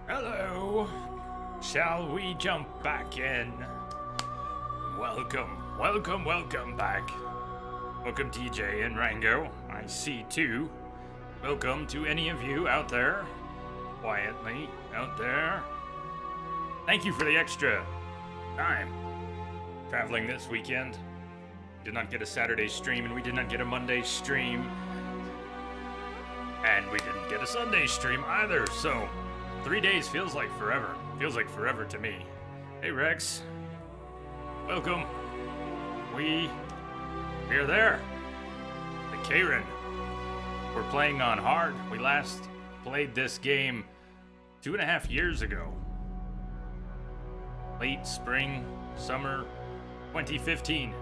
Hello. Shall we jump back in? Welcome back. Welcome TJ and Rango. I see too. Welcome to any of you out there. Quietly out there. Thank you for the extra time. Traveling this weekend. Did not get a Saturday stream and we did not get a Monday stream. And we didn't get a Sunday stream either, so 3 days feels like forever. Feels like forever to me. Hey Rex. Welcome. We're there. The Karen. We're playing on hard. We last played this game 2.5 years ago. Late spring, summer 2015.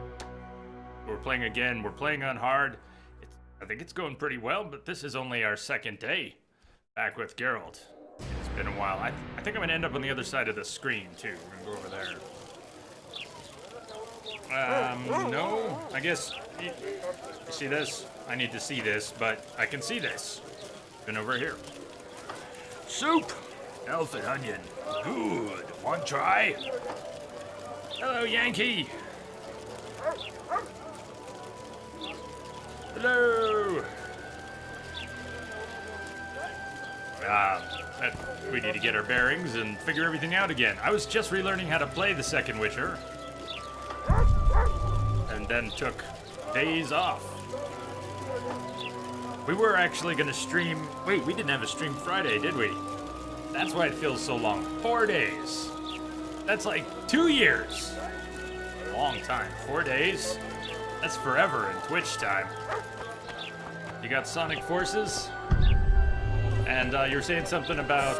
We're playing again. We're playing on hard. I think it's going pretty well, but this is only our second day back with Geralt. It's been a while. I think I'm gonna end up on the other side of the screen too. We're gonna go over there. No, I guess you see this? I need to see this, but I can see this. Been over here. Soup! Elf and onion. Good. One try? Hello, Yankee. Hello. We need to get our bearings and figure everything out again. I was just relearning how to play the second Witcher. And then took days off. We were actually gonna stream... Wait, we didn't have a stream Friday, did we? That's why it feels so long. 4 days. That's like 2 years. Long time. 4 days? That's forever in Twitch time. You got Sonic Forces? And you were saying something about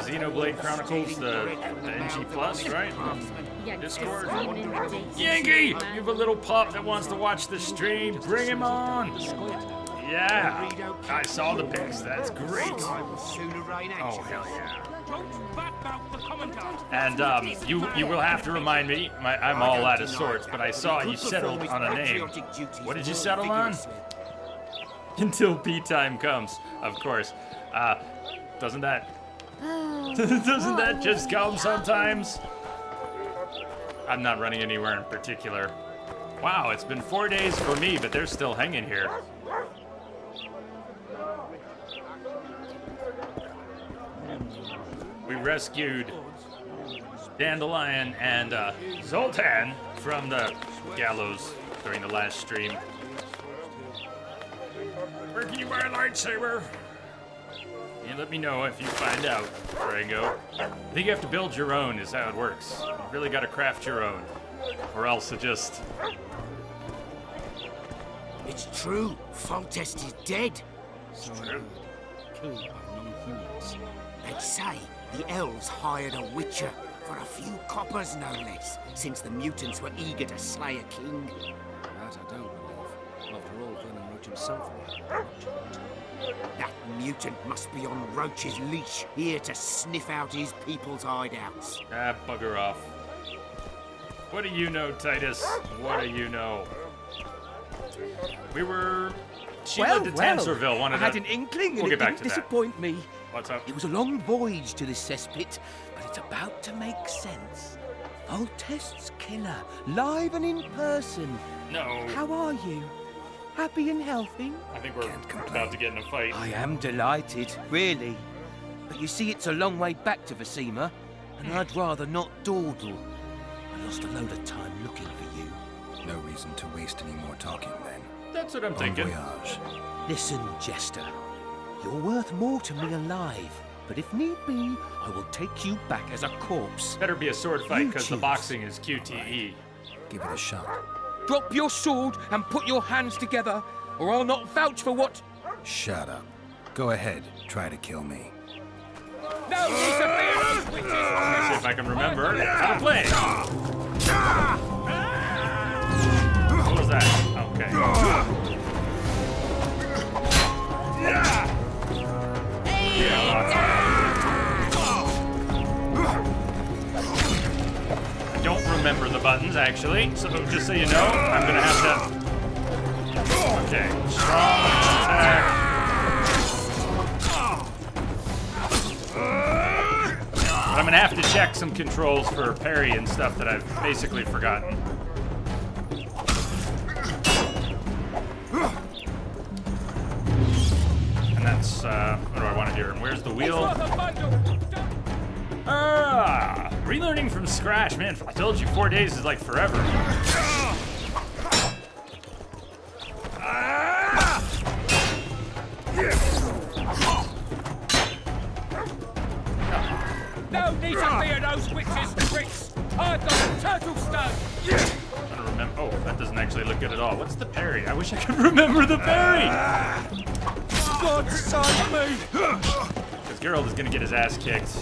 Xenoblade Chronicles, the NG Plus, right? Discord. Yankee! You have a little pup that wants to watch the stream. Bring him on! Yeah! I saw the pics. That's great. Oh, hell yeah. And you will have to remind me. I'm all out of sorts, but I saw you settled on a name. What did you settle on? Until pee time comes, of course. Doesn't that just come sometimes? I'm not running anywhere in particular. Wow, it's been 4 days for me, but they're still hanging here. We rescued Dandelion and Zoltan from the gallows during the last stream. Where can you buy a lightsaber? You let me know if you find out where I go. I think you have to build your own is how it works. You really gotta craft your own. Or else it just... It's true. Foltest is dead. It's true. Killed by non-humans. They say the elves hired a witcher for a few coppers, no less, since the mutants were eager to slay a king. That I don't believe. After all, Vernon Roach himself had That mutant must be on Roach's leash, here to sniff out his people's hideouts. Ah, bugger off. What do you know, Titus? What do you know? We were... Sheila de Tanserville wanted to... I had an inkling and We'll it get back didn't to that. disappoint me. What's up? It was a long voyage to this cesspit, but it's about to make sense. Foltest's killer, live and in person. No. How are you? Happy and healthy? I think we're about to get in a fight. I am delighted, really. But you see, it's a long way back to Vasima, and I'd rather not dawdle. I lost a load of time looking for you. no reason to waste any more talking then. That's what I'm thinking. Voyage. Listen, Jester. You're worth more to me alive, but if need be, I will take you back as a corpse. Better be a sword fight You because the choose. boxing is QTE. Give it a shot. Drop your sword and put your hands together, or I'll not vouch for what... Shut up. Go ahead, try to kill me. No need to fear those witches! Let's see if I can remember how to play. What was that? Okay. I don't remember the buttons, actually, so just so you know, I'm gonna have to... Okay, strong attack. I'm gonna have to check some controls for parry and stuff that I've basically forgotten. And that's, what do I want to do? And where's the wheel? Relearning from scratch, man. I told you 4 days is like forever. No need to fear those witches' tricks. I've got a turtle stone. I don't remember. Oh, that doesn't actually look good at all. What's the parry? I wish I could remember the parry. God save me. Because Geralt is gonna get his ass kicked.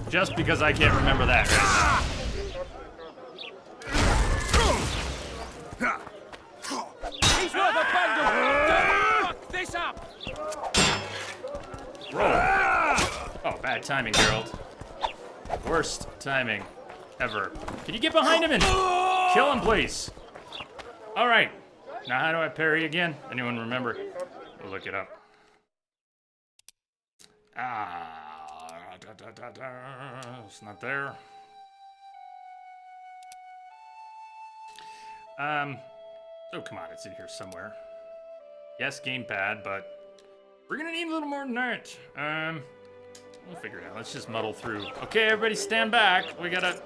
Just because I can't remember that right He's worth a bundle. Don't fuck this up. now. Roll. Oh, bad timing, Geralt. Worst timing ever. Can you get behind him and kill him, please? All right. Now, how do I parry again? Anyone remember? We'll look it up. It's not there. Oh, come on, it's in here somewhere. Yes, gamepad, but we're gonna need a little more than that. We'll figure it out. Let's just muddle through. Okay, everybody stand back. We gotta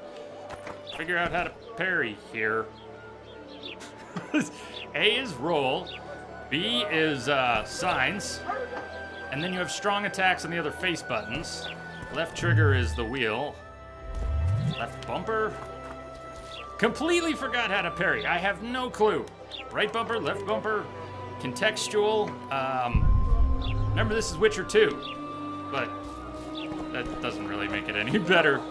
figure out how to parry here. A is roll. B is signs. And then you have strong attacks on the other face buttons. Left trigger is the wheel. Left bumper. Completely forgot how to parry. I have no clue. Right bumper, left bumper, contextual. Remember, this is Witcher 2, but that doesn't really make it any better.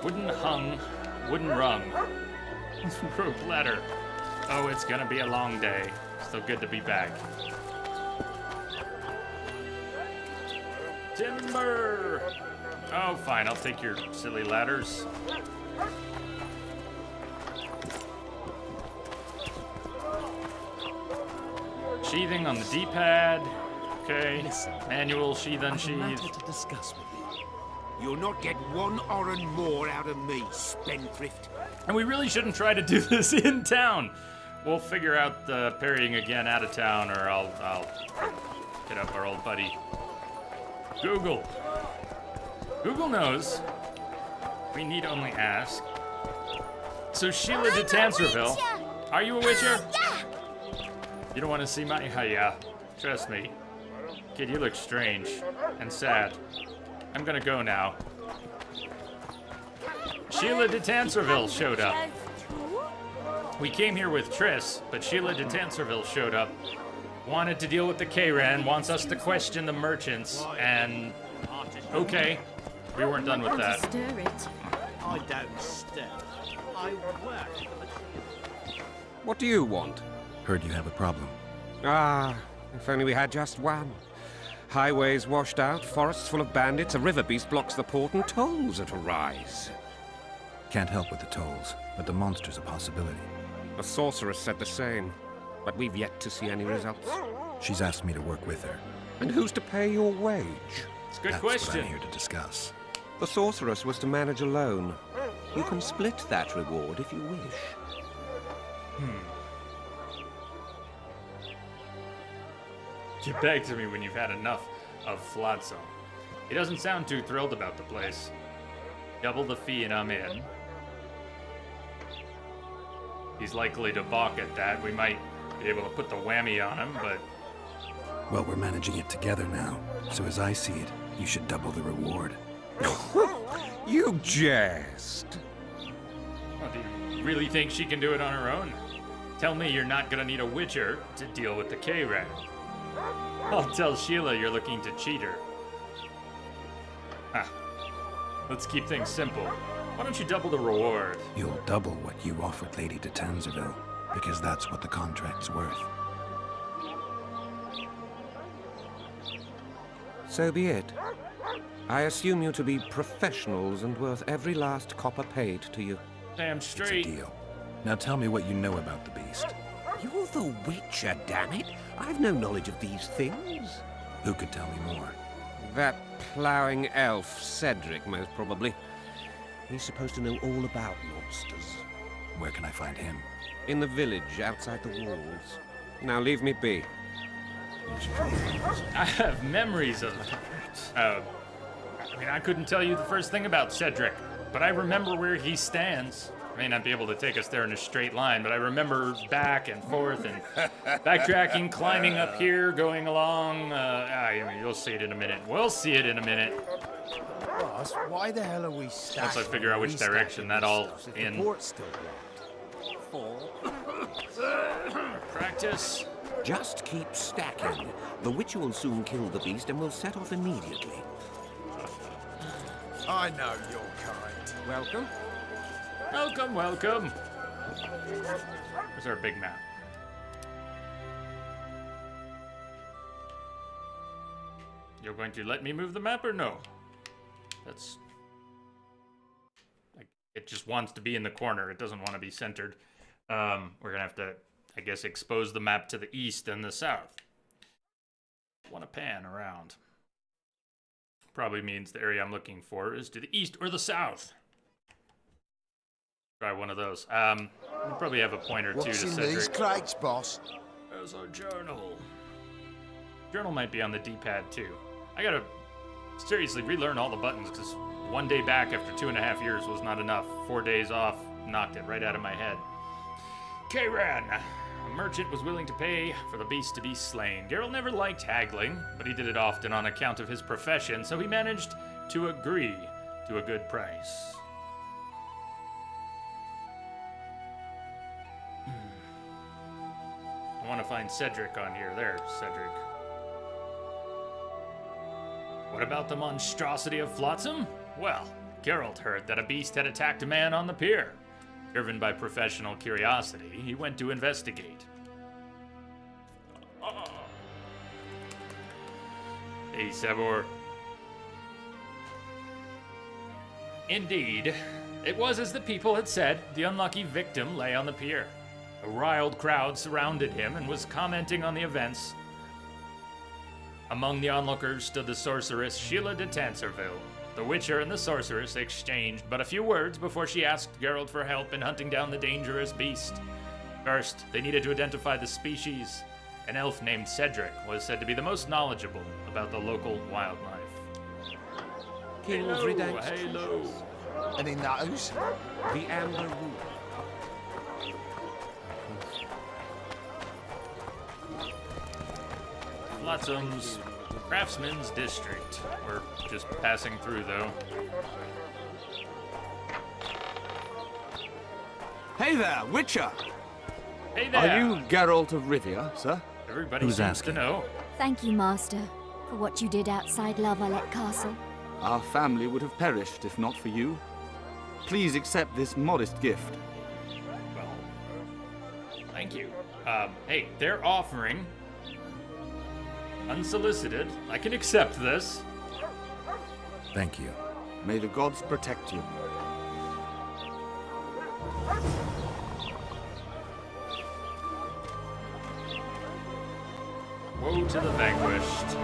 Wooden hung, wooden rung. Rope ladder. Oh, it's gonna be a long day. Still good to be back. Timber! Oh, fine, I'll take your silly ladders. Sheathing on the D-pad. Okay. Listen, Manual, sheath, I've a unsheath. matter to discuss with you. You'll not get one oren more out of me, spendthrift. And we really shouldn't try to do this in town. We'll figure out the parrying again out of town, or I'll hit up our old buddy Google. Google knows. We need only ask. So Sheila de Tanserville, are you a witcher? Yeah. You don't want to see my yeah. Trust me. Kid, you look strange and sad. I'm gonna go now. Sheila de Tanserville showed up. We came here with Triss, but Sheila de Tanserville showed up. Wanted to deal with the Kayran, wants us to question the merchants, and okay, we weren't done with that. Stir it. I don't stir. I work. What do you want? Heard you have a problem. Ah, if only we had just one. Highways washed out, forests full of bandits, a river beast blocks the port, and tolls at a rise. Can't help with the tolls, but the monster's a possibility. A sorceress said the same, but we've yet to see any results. She's asked me to work with her. And who's to pay your wage? It's a good That's what question. I'm here to discuss. The sorceress was to manage alone. You can split that reward if you wish. Get back to me when you've had enough of Flotso. He doesn't sound too thrilled about the place. Double the fee and I'm in. He's likely to balk at that. We might be able to put the whammy on him, but Well, we're managing it together now, so as I see it, you should double the reward. You jest. well, do you really think she can do it on her own? Tell me you're not gonna need a witcher to deal with the K-Rat. I'll tell Sheila you're looking to cheat her. Let's keep things simple. Why don't you double the reward? You'll double what you offered Lady de Tanserville, because that's what the contract's worth. So be it. I assume you to be professionals and worth every last copper paid to you. Damn It's a straight. deal. Now tell me what you know about the beast. You're the Witcher, damn it. I've no knowledge of these things. Who could tell me more? That ploughing elf, Cedric, most probably. He's supposed to know all about monsters. Where can I find him? In the village, outside the walls. Now leave me be. I have memories of I mean, I couldn't tell you the first thing about Cedric, but I remember where he stands. I may not be able to take us there in a straight line, but I remember back and forth and backtracking, climbing up here, going along. You'll see it in a minute. We'll see it in a minute. Boss, why the hell are we Once stacked? I figure out which direction that all in. The port's still locked. Practice. Just keep stacking. The Witcher will soon kill the beast and will set off immediately. I know your kind. Welcome. Welcome, welcome. Where's our big map? You're going to let me move the map or no? That's... like, it just wants to be in the corner. It doesn't want to be centered. We're going to have to, I guess, expose the map to the east and the south. Want to pan around. Probably means the area I'm looking for is to the east or the south. Try one of those. We'll probably have a point or two What's to in Cedric. these crates, boss? There's a journal. Journal might be on the D-pad too. I gotta seriously relearn all the buttons because one day back after 2.5 years was not enough. 4 days off knocked it right out of my head. K-Ran. A merchant was willing to pay for the beast to be slain. Geralt never liked haggling, but he did it often on account of his profession, so he managed to agree to a good price. I want to find Cedric on here. There, Cedric. What about the monstrosity of Flotsam? Well, Geralt heard that a beast had attacked a man on the pier. Driven by professional curiosity, he went to investigate. Hey, Sabor. Indeed, it was as the people had said. The unlucky victim lay on the pier. A riled crowd surrounded him and was commenting on the events. Among the onlookers stood the sorceress Sheila de Tanserville. The Witcher and the sorceress exchanged but a few words before she asked Geralt for help in hunting down the dangerous beast. First, they needed to identify the species. An elf named Cedric was said to be the most knowledgeable about the local wildlife. King's Redemption. Halo. And in those? The Amber Root. Flotsam's Craftsman's District. We're just passing through, though. Hey there, Witcher! Hey there! Are you Geralt of Rivia, sir? Everybody Who's seems asking? to know. Thank you, Master, for what you did outside La Valette Castle. Our family would have perished if not for you. Please accept this modest gift. Well, thank you. Hey, they're offering unsolicited. I can accept this. Thank you. May the gods protect you. Woe to the vanquished.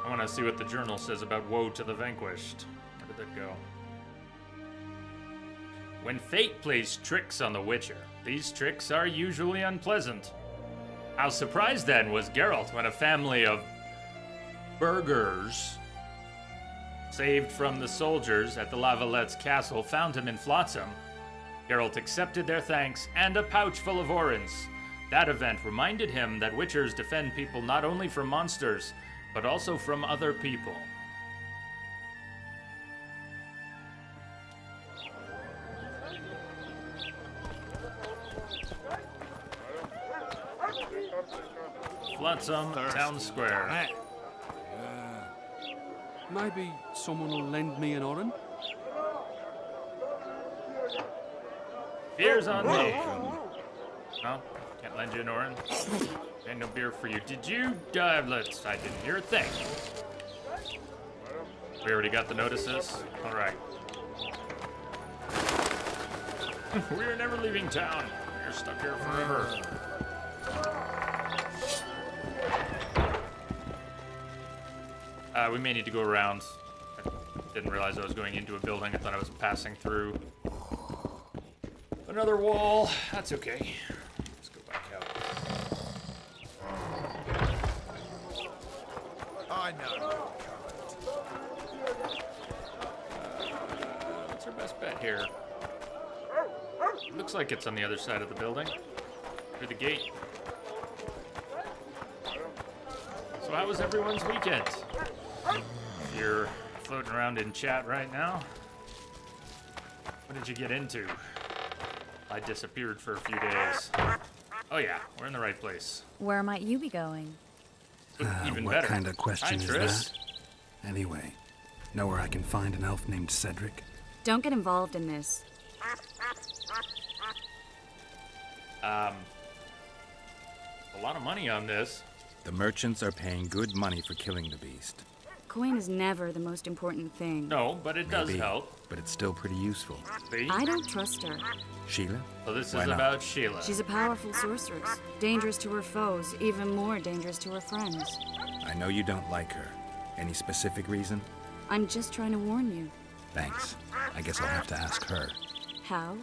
I want to see what the journal says about woe to the vanquished. Where did that go? When fate plays tricks on the Witcher, these tricks are usually unpleasant. How surprised then was Geralt when a family of burghers saved from the soldiers at the La Valette's castle found him in Flotsam. Geralt accepted their thanks and a pouch full of orens. That event reminded him that Witchers defend people not only from monsters, but also from other people. Flotsam Town Square. Maybe someone will lend me an orange? Beer's on me. No, can't lend you an orange. Ain't no beer for you. Did you? I didn't hear a thing. We already got the notices. All right. We're never leaving town. We're stuck here forever. We may need to go around. I didn't realize I was going into a building. I thought I was passing through another wall. That's okay. Let's go back out. I know your kind. What's our best bet here? Looks like it's on the other side of the building. Through the gate. So how was everyone's weekend? If you're floating around in chat right now, what did you get into? I disappeared for a few days. Oh yeah, we're in the right place. Where might you be going? Even What better. kind of question Hi, is Triss. that? Anyway, know where I can find an elf named Cedric? Don't get involved in this. A lot of money on this. The merchants are paying good money for killing the beast. Coin is never the most important thing. No, but it does Maybe, help. but it's still pretty useful. See? I don't trust her. Sheila? So this Why is not? about Sheila. She's a powerful sorceress. Dangerous to her foes, even more dangerous to her friends. I know you don't like her. Any specific reason? I'm just trying to warn you. Thanks. I guess I'll have to ask her. How?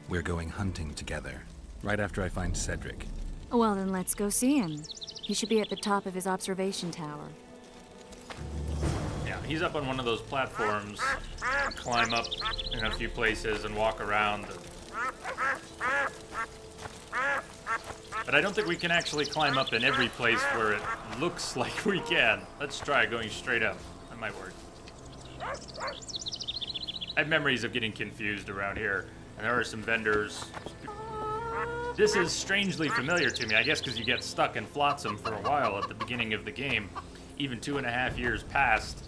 We're going hunting together. Right after I find Cedric. Well, then let's go see him. He should be at the top of his observation tower. Yeah, he's up on one of those platforms. Climb up in a few places and walk around. But I don't think we can actually climb up in every place where it looks like we can. Let's try going straight up. That might work. I have memories of getting confused around here, and there are some vendors. This is strangely familiar to me, I guess because you get stuck in Flotsam for a while at the beginning of the game. Even 2.5 years passed.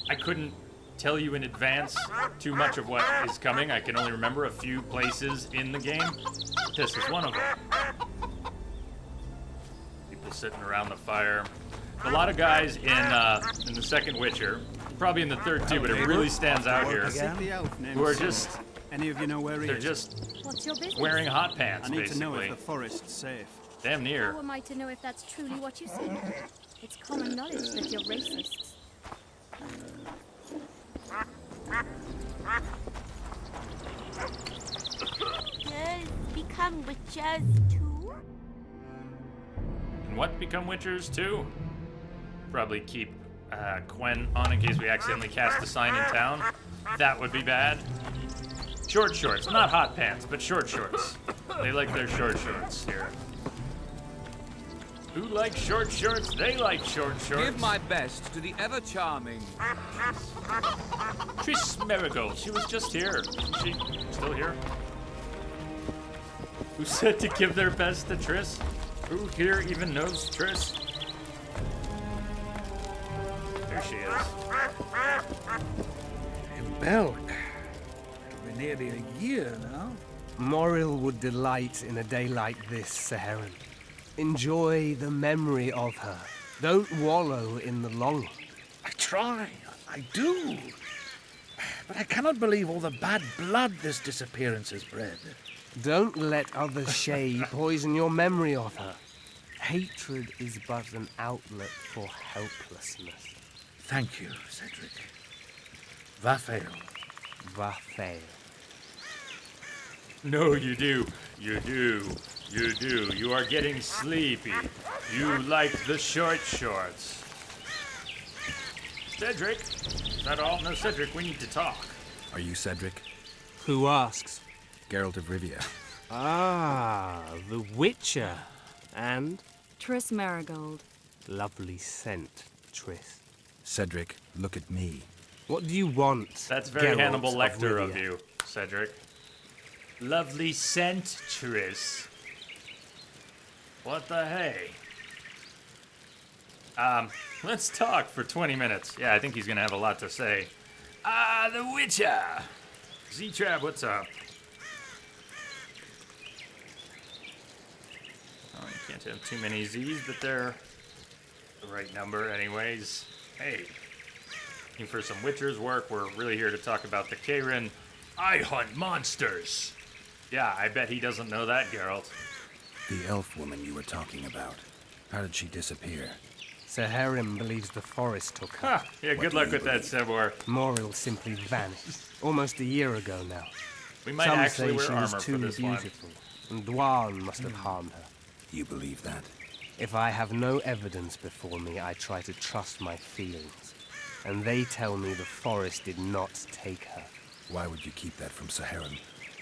I couldn't tell you in advance too much of what is coming. I can only remember a few places in the game. This is one of them. People sitting around the fire. A lot of guys in the second Witcher, probably in the third too, but it really stands out here, who are just, Any of you know where he they're is? just What's your business? wearing hot pants, I need to know basically. if the forest's safe. Damn near. How am I to know if that's truly what you say? It's common knowledge that you're racists. Girls become witches too? And what become Witchers too? Probably keep Quen on in case we accidentally cast a sign in town. That would be bad. Short shorts, not hot pants, but short shorts. They like their short shorts here. Who likes short shorts? They like short shorts. Give my best to the ever-charming. Triss Marigold, she was just here. Is she still here? Who said to give their best to Triss? Who here even knows Triss? There she is. In Belk. It'll be nearly a year now. Moril would delight in a day like this, Saharan. Enjoy the memory of her. Don't wallow in the longing. I try. I do. But I cannot believe all the bad blood this disappearance has bred. Don't let others' shade poison your memory of her. Hatred is but an outlet for helplessness. Thank you, Cedric. Vafael. Vafael. No, you do. You do. You do. You are getting sleepy. You like the short shorts. Cedric? Is that all? No, Cedric, we need to talk. Are you Cedric? Who asks? Geralt of Rivia. Ah, the Witcher. And? Triss Marigold. Lovely scent, Triss. Cedric, look at me. What do you want? That's very Geralt Hannibal Lecter Rivia? of you, Cedric. Lovely scent, Triss. What the hey? Let's talk for 20 minutes. Yeah, I think he's gonna have a lot to say. The Witcher! Z-Trap, what's up? Oh, you can't have too many Z's, but they're the right number anyways. Hey, looking for some Witcher's work. We're really here to talk about the Karen. I hunt monsters! Yeah, I bet he doesn't know that, Geralt. The elf woman you were talking about. How did she disappear? Seherim believes the forest took her. Ha! Yeah, good luck with that, Sebor. Moril simply vanished. Almost a year ago now. We might Some actually say wear she was armor for too this one. beautiful, and Dwan must have harmed her. You believe that? If I have no evidence before me, I try to trust my feelings. And they tell me the forest did not take her. Why would you keep that from Saharan?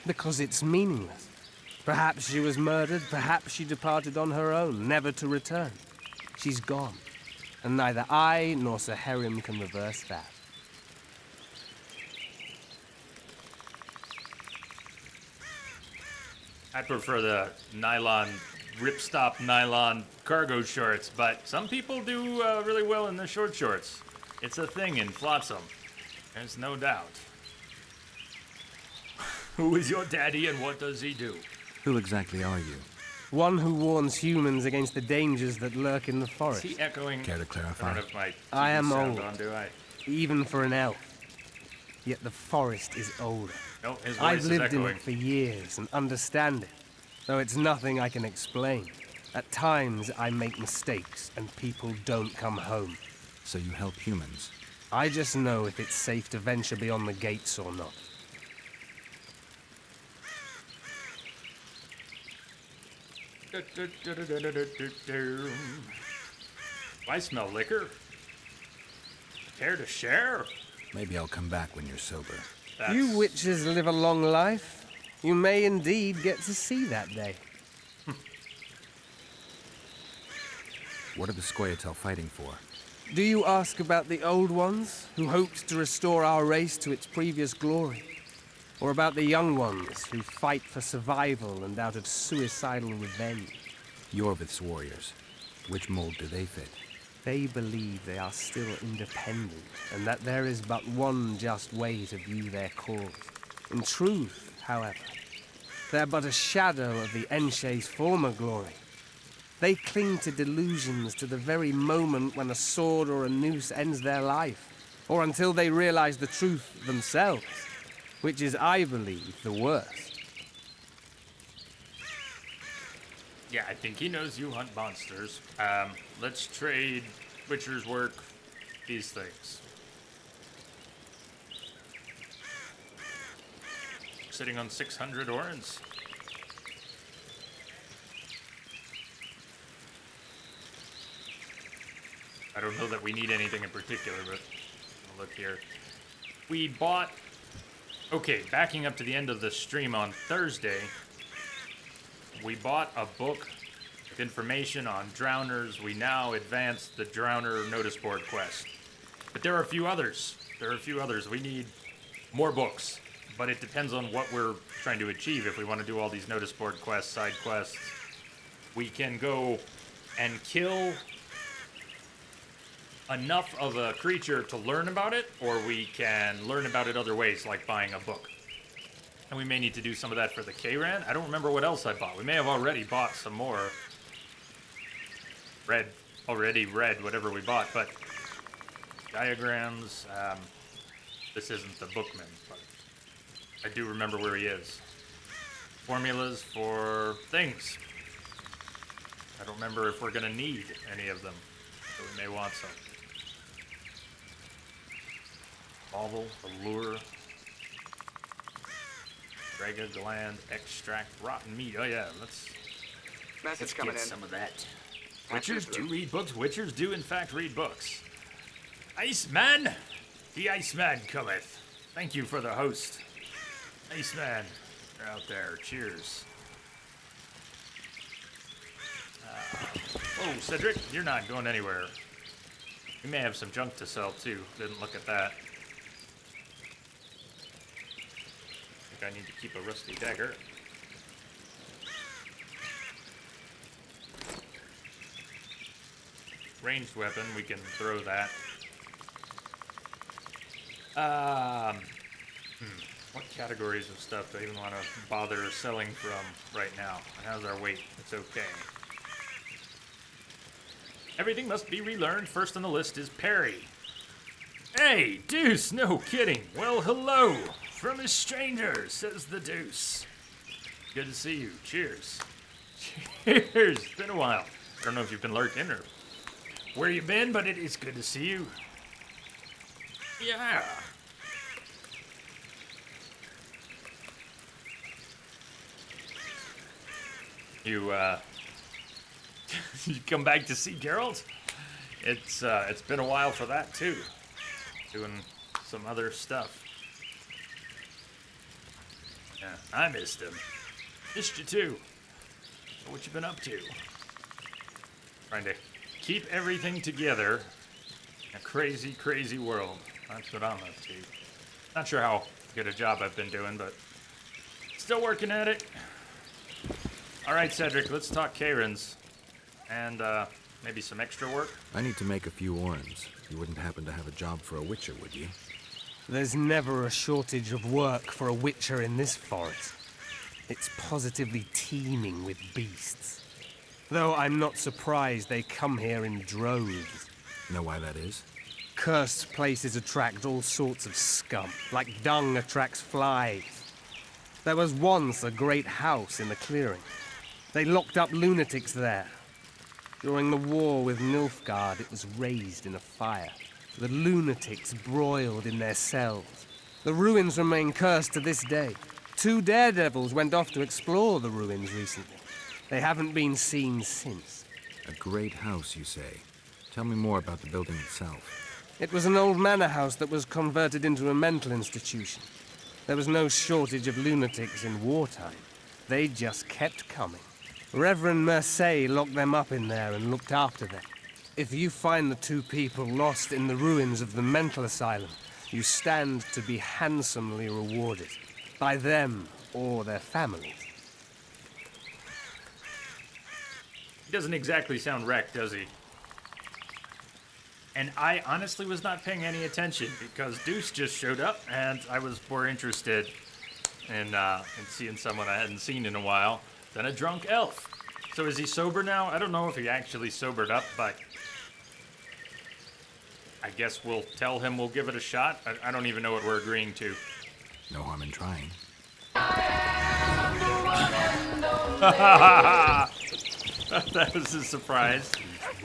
Because it's meaningless. Perhaps she was murdered, perhaps she departed on her own, never to return. She's gone, and neither I nor Seherim can reverse that. I prefer the nylon, ripstop nylon cargo shorts, but some people do really well in the short shorts. It's a thing in Flotsam. There's no doubt. Who is your daddy and what does he do? Who exactly are you? One who warns humans against the dangers that lurk in the forest. Is he echoing? Care to I clarify? don't know if my TV I am sound old. on, do I? Even for an elf. Yet the forest is older. No, his voice I've is lived in echoing. it for years and understand it, though it's nothing I can explain. At times, I make mistakes and people don't come home. So you help humans? I just know if it's safe to venture beyond the gates or not. I smell liquor. Care to share? Maybe I'll come back when you're sober. You witches live a long life. You may indeed get to see that day. What are the Scoia'tael fighting for? Do you ask about the old ones, who hoped to restore our race to its previous glory? Or about the young ones, who fight for survival and out of suicidal revenge? Yorvith's warriors. Which mold do they fit? They believe they are still independent, and that there is but one just way to view their cause. In truth, however, they're but a shadow of the Enshe's former glory. They cling to delusions to the very moment when a sword or a noose ends their life, or until they realize the truth themselves, which is, I believe, the worst. Yeah, I think he knows you hunt monsters. Let's trade Witcher's work, these things. Sitting on 600 orens. I don't know that we need anything in particular, but I'll look here. We bought... Okay, backing up to the end of the stream on Thursday, we bought a book with information on drowners. We now advanced the drowner notice board quest. But there are a few others. We need more books. But it depends on what we're trying to achieve. If we want to do all these notice board quests, side quests, we can go and kill enough of a creature to learn about it, or we can learn about it other ways, like buying a book. And we may need to do some of that for the K-Ran. I don't remember what else I bought. We may have already bought some more. Already read whatever we bought, but diagrams, this isn't the bookman, but I do remember where he is. Formulas for things. I don't remember if we're gonna need any of them, so we may want some. Marvel, allure, Draga gland, extract, rotten meat. Oh yeah, let's get some of that. Witchers do read books. Witchers do in fact read books. Iceman! The Iceman cometh. Thank you for the host. Iceman, you're out there. Cheers. Oh, Cedric, you're not going anywhere. We may have some junk to sell too. Didn't look at that. I need to keep a rusty dagger. Ranged weapon, we can throw that. What categories of stuff do I even want to bother selling from right now? And how's our weight? It's okay. Everything must be relearned. First on the list is Perry. Hey, Deuce, no kidding. Well, hello. From a stranger, says the Deuce. Good to see you. Cheers. Cheers. It's been a while. I don't know if you've been lurking or where you been, but it is good to see you. Yeah. You, you come back to see Geralt? It's been a while for that, too. Doing some other stuff. Yeah, I missed him. Missed you, too. So what you been up to? Trying to keep everything together in a crazy, crazy world. That's what I'm up to. Not sure how good a job I've been doing, but still working at it. All right, Cedric, let's talk Karen's. And, maybe some extra work? I need to make a few orens. You wouldn't happen to have a job for a witcher, would you? There's never a shortage of work for a witcher in this forest. It's positively teeming with beasts. Though I'm not surprised they come here in droves. Know why that is? Cursed places attract all sorts of scum, like dung attracts flies. There was once a great house in the clearing. They locked up lunatics there. During the war with Nilfgaard, it was raised in a fire. The lunatics broiled in their cells. The ruins remain cursed to this day. 2 daredevils went off to explore the ruins recently. They haven't been seen since. A great house, you say. Tell me more about the building itself. It was an old manor house that was converted into a mental institution. There was no shortage of lunatics in wartime. They just kept coming. Reverend Mercier locked them up in there and looked after them. If you find the 2 people lost in the ruins of the mental asylum, you stand to be handsomely rewarded. By them or their families. He doesn't exactly sound wrecked, does he? And I honestly was not paying any attention because Deuce just showed up and I was more interested in seeing someone I hadn't seen in a while than a drunk elf. So is he sober now? I don't know if he actually sobered up, but I guess we'll tell him we'll give it a shot. I don't even know what we're agreeing to. No harm in trying. That was a surprise.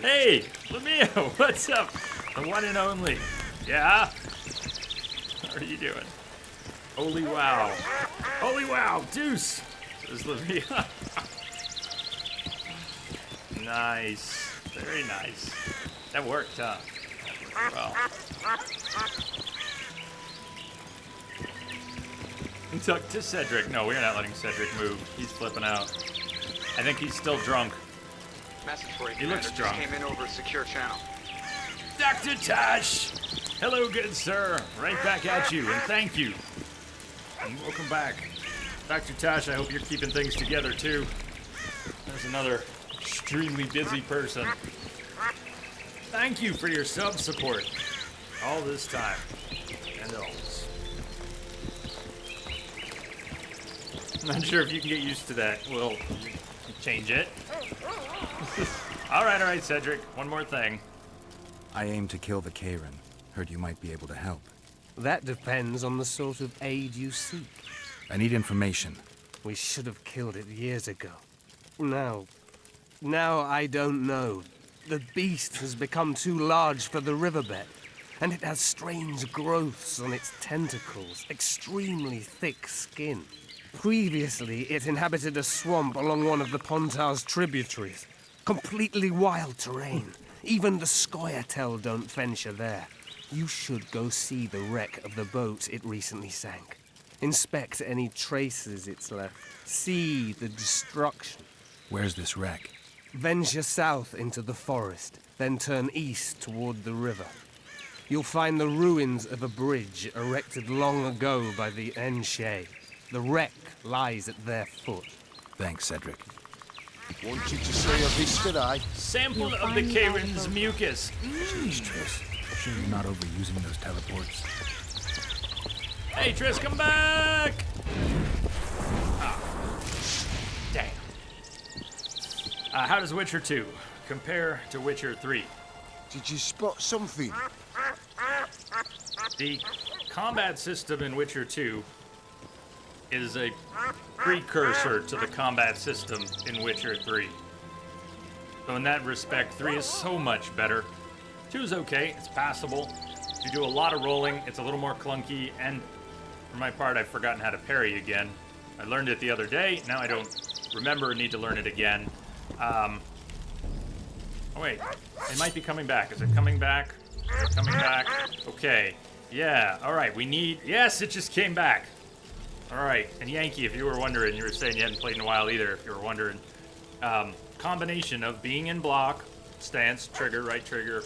Hey, Lemieux, what's up? The one and only. Yeah? How are you doing? Holy wow. Holy wow, Deuce! Says Lemieux. Nice. Very nice. That worked, huh? Well. Tuck to Cedric. No, we're not letting Cedric move. He's flipping out. I think he's still drunk. Message for you, He looks Commander. drunk. Just came in over a secure channel. Dr. Tash! Hello, good sir. Right back at you, and thank you. And welcome back. Dr. Tash, I hope you're keeping things together, too. There's another extremely busy person. Thank you for your sub-support. All this time. And always. I'm not sure if you can get used to that. We'll change it. all right, Cedric. One more thing. I aim to kill the Karen. Heard you might be able to help. That depends on the sort of aid you seek. I need information. We should have killed it years ago. Now I don't know. The beast has become too large for the riverbed, and it has strange growths on its tentacles, extremely thick skin. Previously, it inhabited a swamp along one of the Pontar's tributaries. Completely wild terrain. Even the Scoia'tael don't venture there. You should go see the wreck of the boat it recently sank. Inspect any traces it's left. See the destruction. Where's this wreck? Venture south into the forest, then turn east toward the river. You'll find the ruins of a bridge erected long ago by the Enshe. The wreck lies at their foot. Thanks, Cedric. Wanted to see a this today. Sample of the Karen's mucus. Jeez, Triss. Sure you're not overusing those teleports? Hey, Triss, come back! Ah. Damn. How does Witcher 2 compare to Witcher 3? Did you spot something? The combat system in Witcher 2 is a precursor to the combat system in Witcher 3. So in that respect, 3 is so much better. 2 is okay, it's passable. You do a lot of rolling, it's a little more clunky, and for my part, I've forgotten how to parry again. I learned it the other day, now I don't remember or need to learn it again. Oh wait, it might be coming back. Is it coming back? Is it coming back? Okay, yeah, alright, we need, yes, it just came back. Alright, and Yankee, if you were wondering, you were saying you hadn't played in a while either, if you were wondering. Combination of being in block, stance, trigger, right trigger,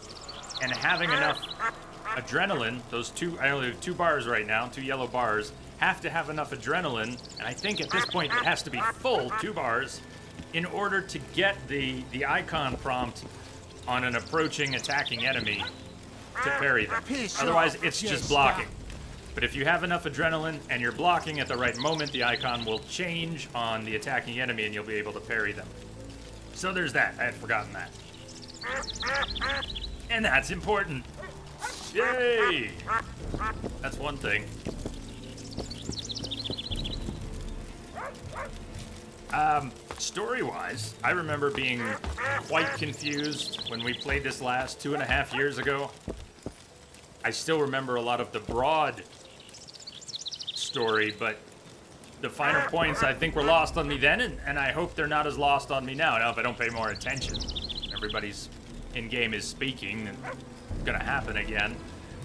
and having enough adrenaline, those 2, I only have 2 bars right now, 2 yellow bars, have to have enough adrenaline, and I think at this point it has to be full 2 bars, in order to get the icon prompt on an approaching attacking enemy to parry them. Otherwise, it's just blocking. But if you have enough adrenaline and you're blocking at the right moment, the icon will change on the attacking enemy and you'll be able to parry them. So there's that. I had forgotten that. And that's important. Yay! That's one thing. Story-wise, I remember being quite confused when we played this last 2.5 years ago. I still remember a lot of the broad story, but the finer points I think were lost on me then, and I hope they're not as lost on me now. Now, if I don't pay more attention, everybody's in-game is speaking, and it's gonna happen again.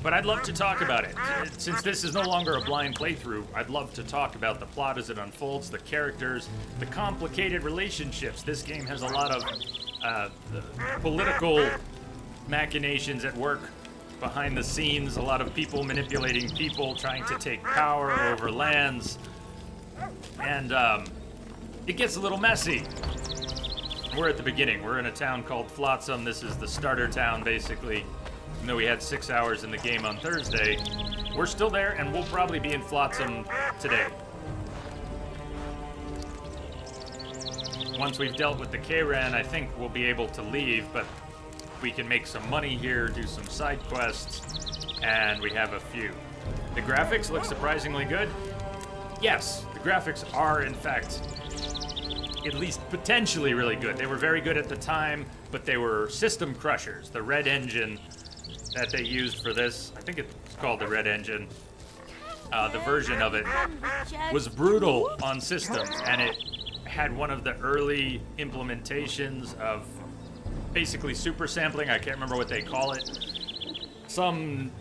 But I'd love to talk about it. Since this is no longer a blind playthrough, I'd love to talk about the plot as it unfolds, the characters, the complicated relationships. This game has a lot of political machinations at work behind the scenes, a lot of people manipulating people, trying to take power over lands, and it gets a little messy. We're at the beginning. We're in a town called Flotsam. This is the starter town, basically. Even though we had 6 hours in the game on Thursday, we're still there, and we'll probably be in Flotsam today. Once we've dealt with the K-Ran, I think we'll be able to leave, but we can make some money here, do some side quests, and we have a few. The graphics look surprisingly good. Yes, the graphics are, in fact, at least potentially really good. They were very good at the time, but they were system crushers. The Red Engine that they used for this, I think it's called the Red Engine, the version of it was brutal on systems, and it had one of the early implementations of basically super sampling. I can't remember what they call it.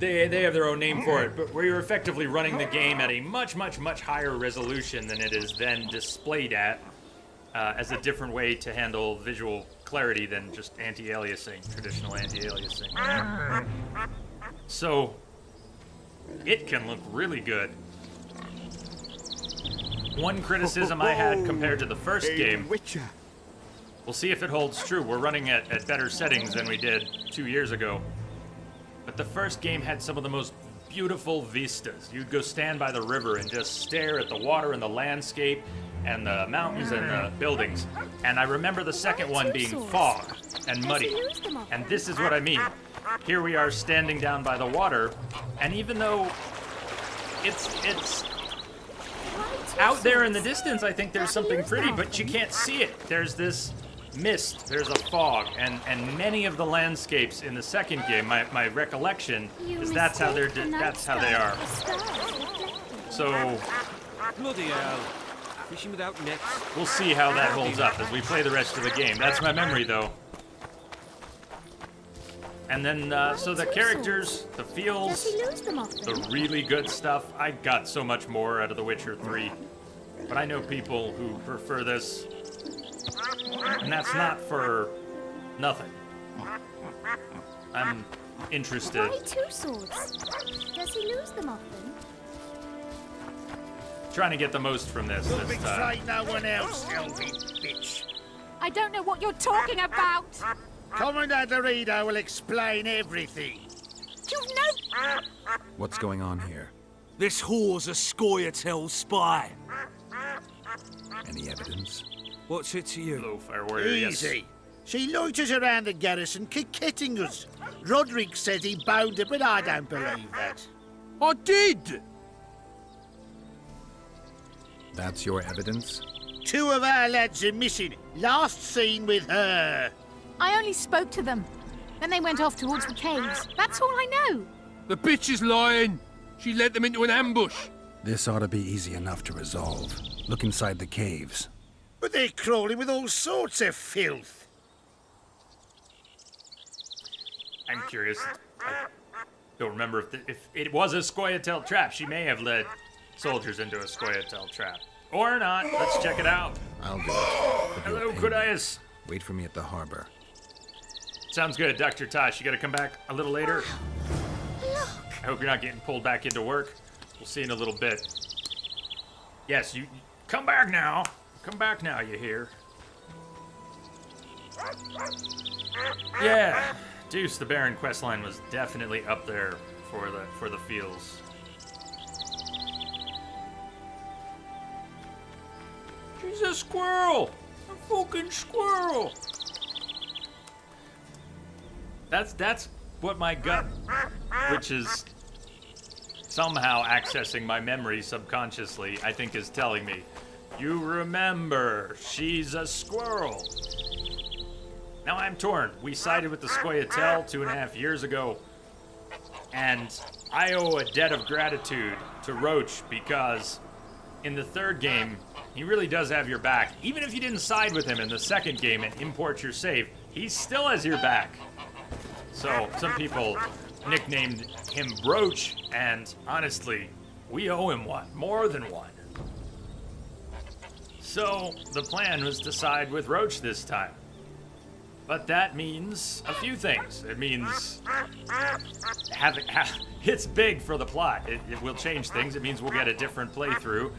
They have their own name for it, but where you're effectively running the game at a much, much, much higher resolution than it is then displayed at, as a different way to handle visual clarity than just anti-aliasing, traditional anti-aliasing. So, it can look really good. One criticism I had compared to the first game, we'll see if it holds true. We're running at better settings than we did 2 years ago. But the first game had some of the most beautiful vistas. You'd go stand by the river and just stare at the water and the landscape and the mountains and the buildings. And I remember the second one being fog and muddy. And this is what I mean. Here we are standing down by the water, and even though it's out there in the distance, I think there's something pretty, but you can't see it. There's this mist, there's a fog, and many of the landscapes in the second game, my recollection is that's how they are. So Bloody hell. Fishing without nets. We'll see how that holds up as we play the rest of the game. That's my memory, though. And then, so the characters, the feels, the really good stuff. I got so much more out of The Witcher 3. But I know people who prefer this. And that's not for nothing. I'm interested. Why 2 swords? Does he lose them often? Trying to get the most from this time. No one else, Elby bitch. I don't know what you're talking about. Commander Dorito will explain everything. You've no... What's going on here? This whore's a Scoia'tael spy. Any evidence? What's it to you? Hello, Fire Warrior. Easy. Yes. She loiters around the garrison, kick-kitting us. Roderick said he boned her, but I don't believe that. I did! That's your evidence? 2 of our lads are missing. Last seen with her. I only spoke to them. Then they went off towards the caves. That's all I know. The bitch is lying. She led them into an ambush. This ought to be easy enough to resolve. Look inside the caves. But they're crawling with all sorts of filth. I'm curious. I don't remember if it was a Scoia'tael trap. She may have led soldiers into a Scoia'tael trap. Or not. Let's check it out. I'll do it. Hello, Kudias. Wait for me at the harbor. Sounds good, Dr. Tosh. You gotta come back a little later. Look. I hope you're not getting pulled back into work. We'll see in a little bit. Yes, you come back now. Come back now, you hear? Yeah, Deuce, the Baron questline was definitely up there for the feels. She's a squirrel! A fucking squirrel! That's what my gut, which is somehow accessing my memory subconsciously, I think is telling me. You remember, she's a squirrel. Now I'm torn. We sided with the Scoia'tael 2.5 years ago, and I owe a debt of gratitude to Roach because in the third game, he really does have your back. Even if you didn't side with him in the second game and import your save, he still has your back. So some people nicknamed him Broach, and honestly, we owe him one, more than one. So the plan was to side with Roach this time. But that means a few things. It means it's big for the plot. It will change things. It means we'll get a different playthrough.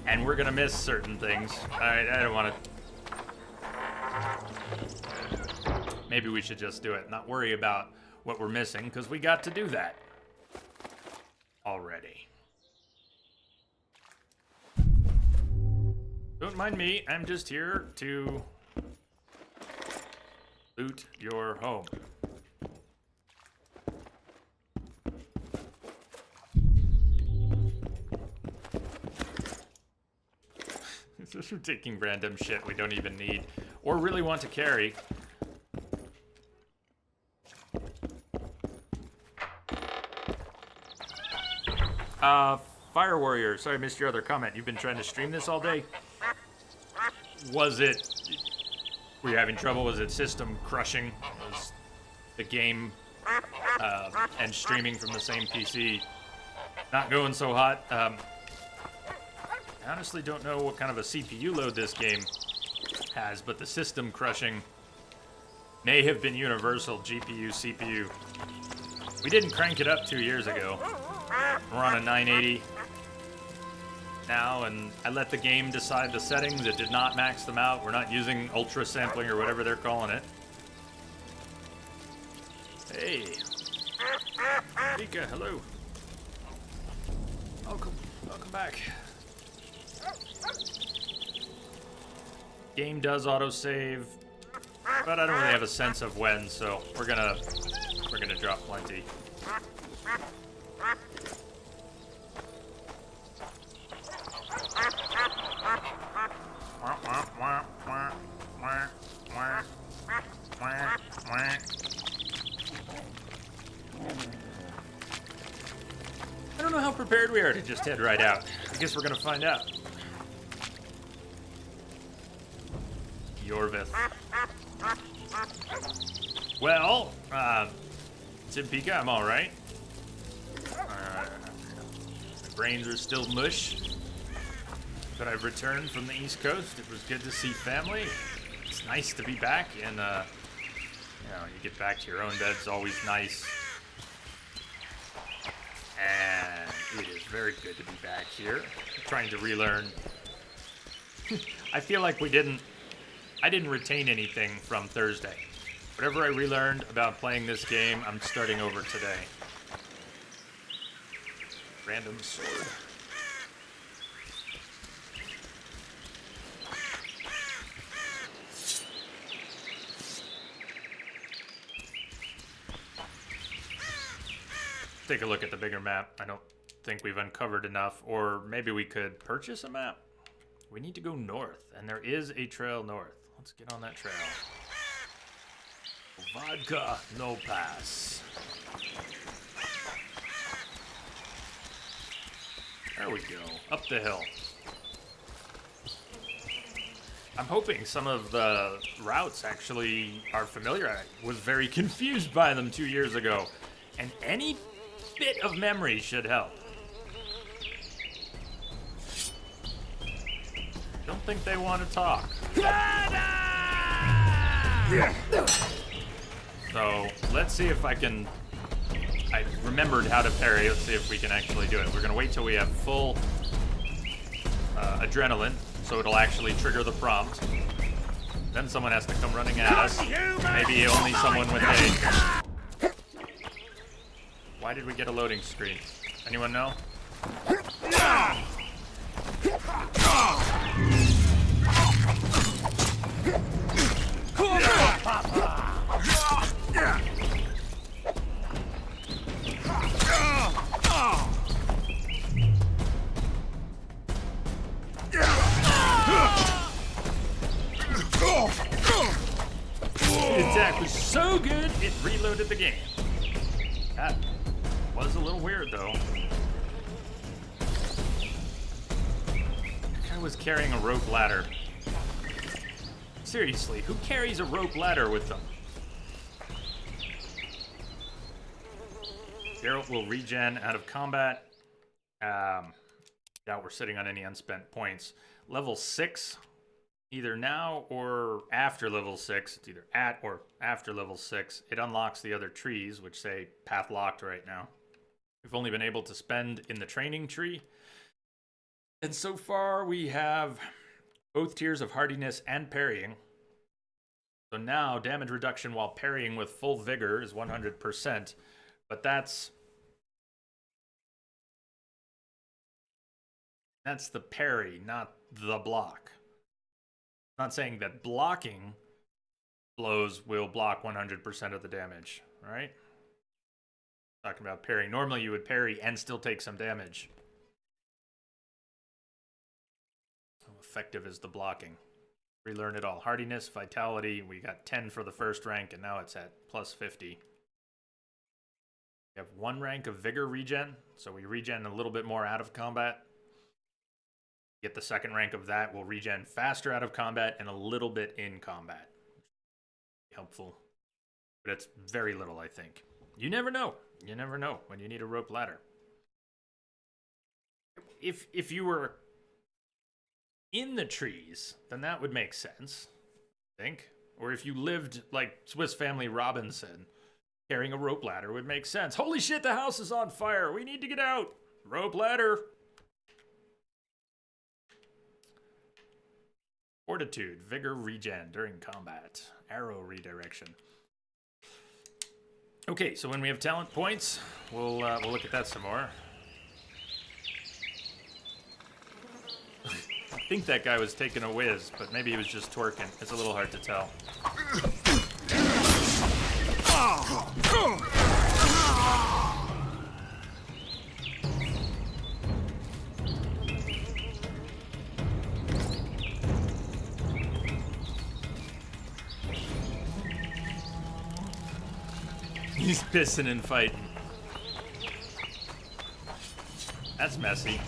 And we're gonna miss certain things. I don't want to. Maybe we should just do it, not worry about what we're missing, because we got to do that already. Don't mind me, I'm just here to loot your home. We're taking random shit we don't even need or really want to carry. Fire Warrior, sorry I missed your other comment. You've been trying to stream this all day? Were you having trouble? Was it system crushing? Was the game and streaming from the same PC not going so hot? I honestly don't know what kind of a CPU load this game has, but the system crushing may have been universal, GPU, CPU. We didn't crank it up 2 years ago. We're on a 980 now, and I let the game decide the settings. It did not max them out. We're not using ultra sampling or whatever they're calling it. Hey. Mika, hello. Welcome back. Game does autosave, but I don't really have a sense of when, so we're gonna drop plenty. I don't know how prepared we are to just head right out. I guess we're gonna find out. Yorvith. Well, Timpika, I'm alright. My brains are still mush. But I've returned from the East Coast. It was good to see family. It's nice to be back, and you get back to your own bed. It's always nice. And it is very good to be back here. I'm trying to relearn. I feel like I didn't retain anything from Thursday. Whatever I relearned about playing this game, I'm starting over today. Random sword. Take a look at the bigger map. I don't think we've uncovered enough, or maybe we could purchase a map. We need to go north, and there is a trail north. Let's get on that trail. Vodka, no pass. There we go, up the hill. I'm hoping some of the routes actually are familiar. I was very confused by them 2 years ago, and any bit of memory should help. Don't think they want to talk. So let's see if I can. I remembered how to parry. Let's see if we can actually do it. We're gonna wait till we have full adrenaline, so it'll actually trigger the prompt. Then someone has to come running at us. Maybe only someone with a. Why did we get a loading screen? Anyone know? The attack was so good, it reloaded the game. That was a little weird, though. That guy was carrying a rope ladder. Seriously, who carries a rope ladder with them? Geralt will regen out of combat. Doubt we're sitting on any unspent points. Level 6, either now or after level 6. It's either at or after level 6. It unlocks the other trees, which say path locked right now. We've only been able to spend in the training tree. And so far we have both tiers of hardiness and parrying. So now damage reduction while parrying with full vigor is 100%. But that's the parry, not the block. I'm not saying that blocking blows will block 100% of the damage, right? Talking about parrying. Normally you would parry and still take some damage. How effective is the blocking? Relearn it all. Hardiness, vitality, we got 10 for the first rank, and now it's at plus 50. We have 1 rank of vigor regen, so we regen a little bit more out of combat. Get the 2nd rank of that, we'll regen faster out of combat and a little bit in combat. Helpful. But it's very little, I think. You never know. You never know when you need a rope ladder. If you were in the trees, then that would make sense, I think. Or if you lived like Swiss Family Robinson, carrying a rope ladder would make sense. Holy shit, the house is on fire. We need to get out. Rope ladder. Fortitude, vigor regen during combat, arrow redirection. Okay, so when we have talent points, we'll look at that some more. I think that guy was taking a whiz, but maybe he was just twerking. It's a little hard to tell. He's pissing and fighting. That's messy.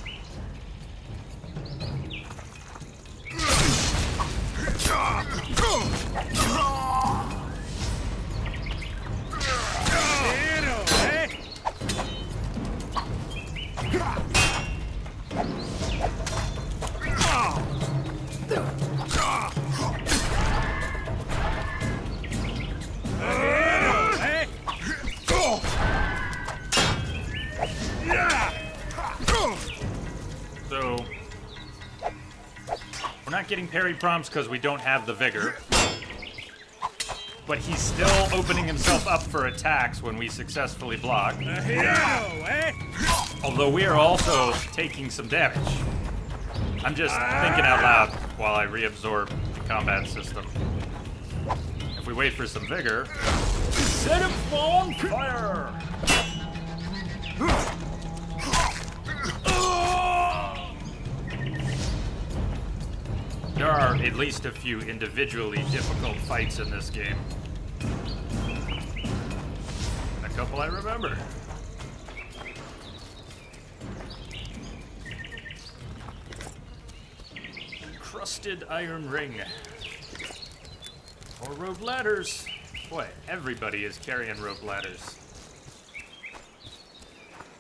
So, we're not getting parry prompts because we don't have the vigor. But he's still opening himself up for attacks when we successfully block. Although we are also taking some damage. I'm just thinking out loud while I reabsorb the combat system. If we wait for some vigor, set him on fire! There are at least a few individually difficult fights in this game. A couple I remember. Encrusted iron ring. Or rope ladders. Boy, everybody is carrying rope ladders.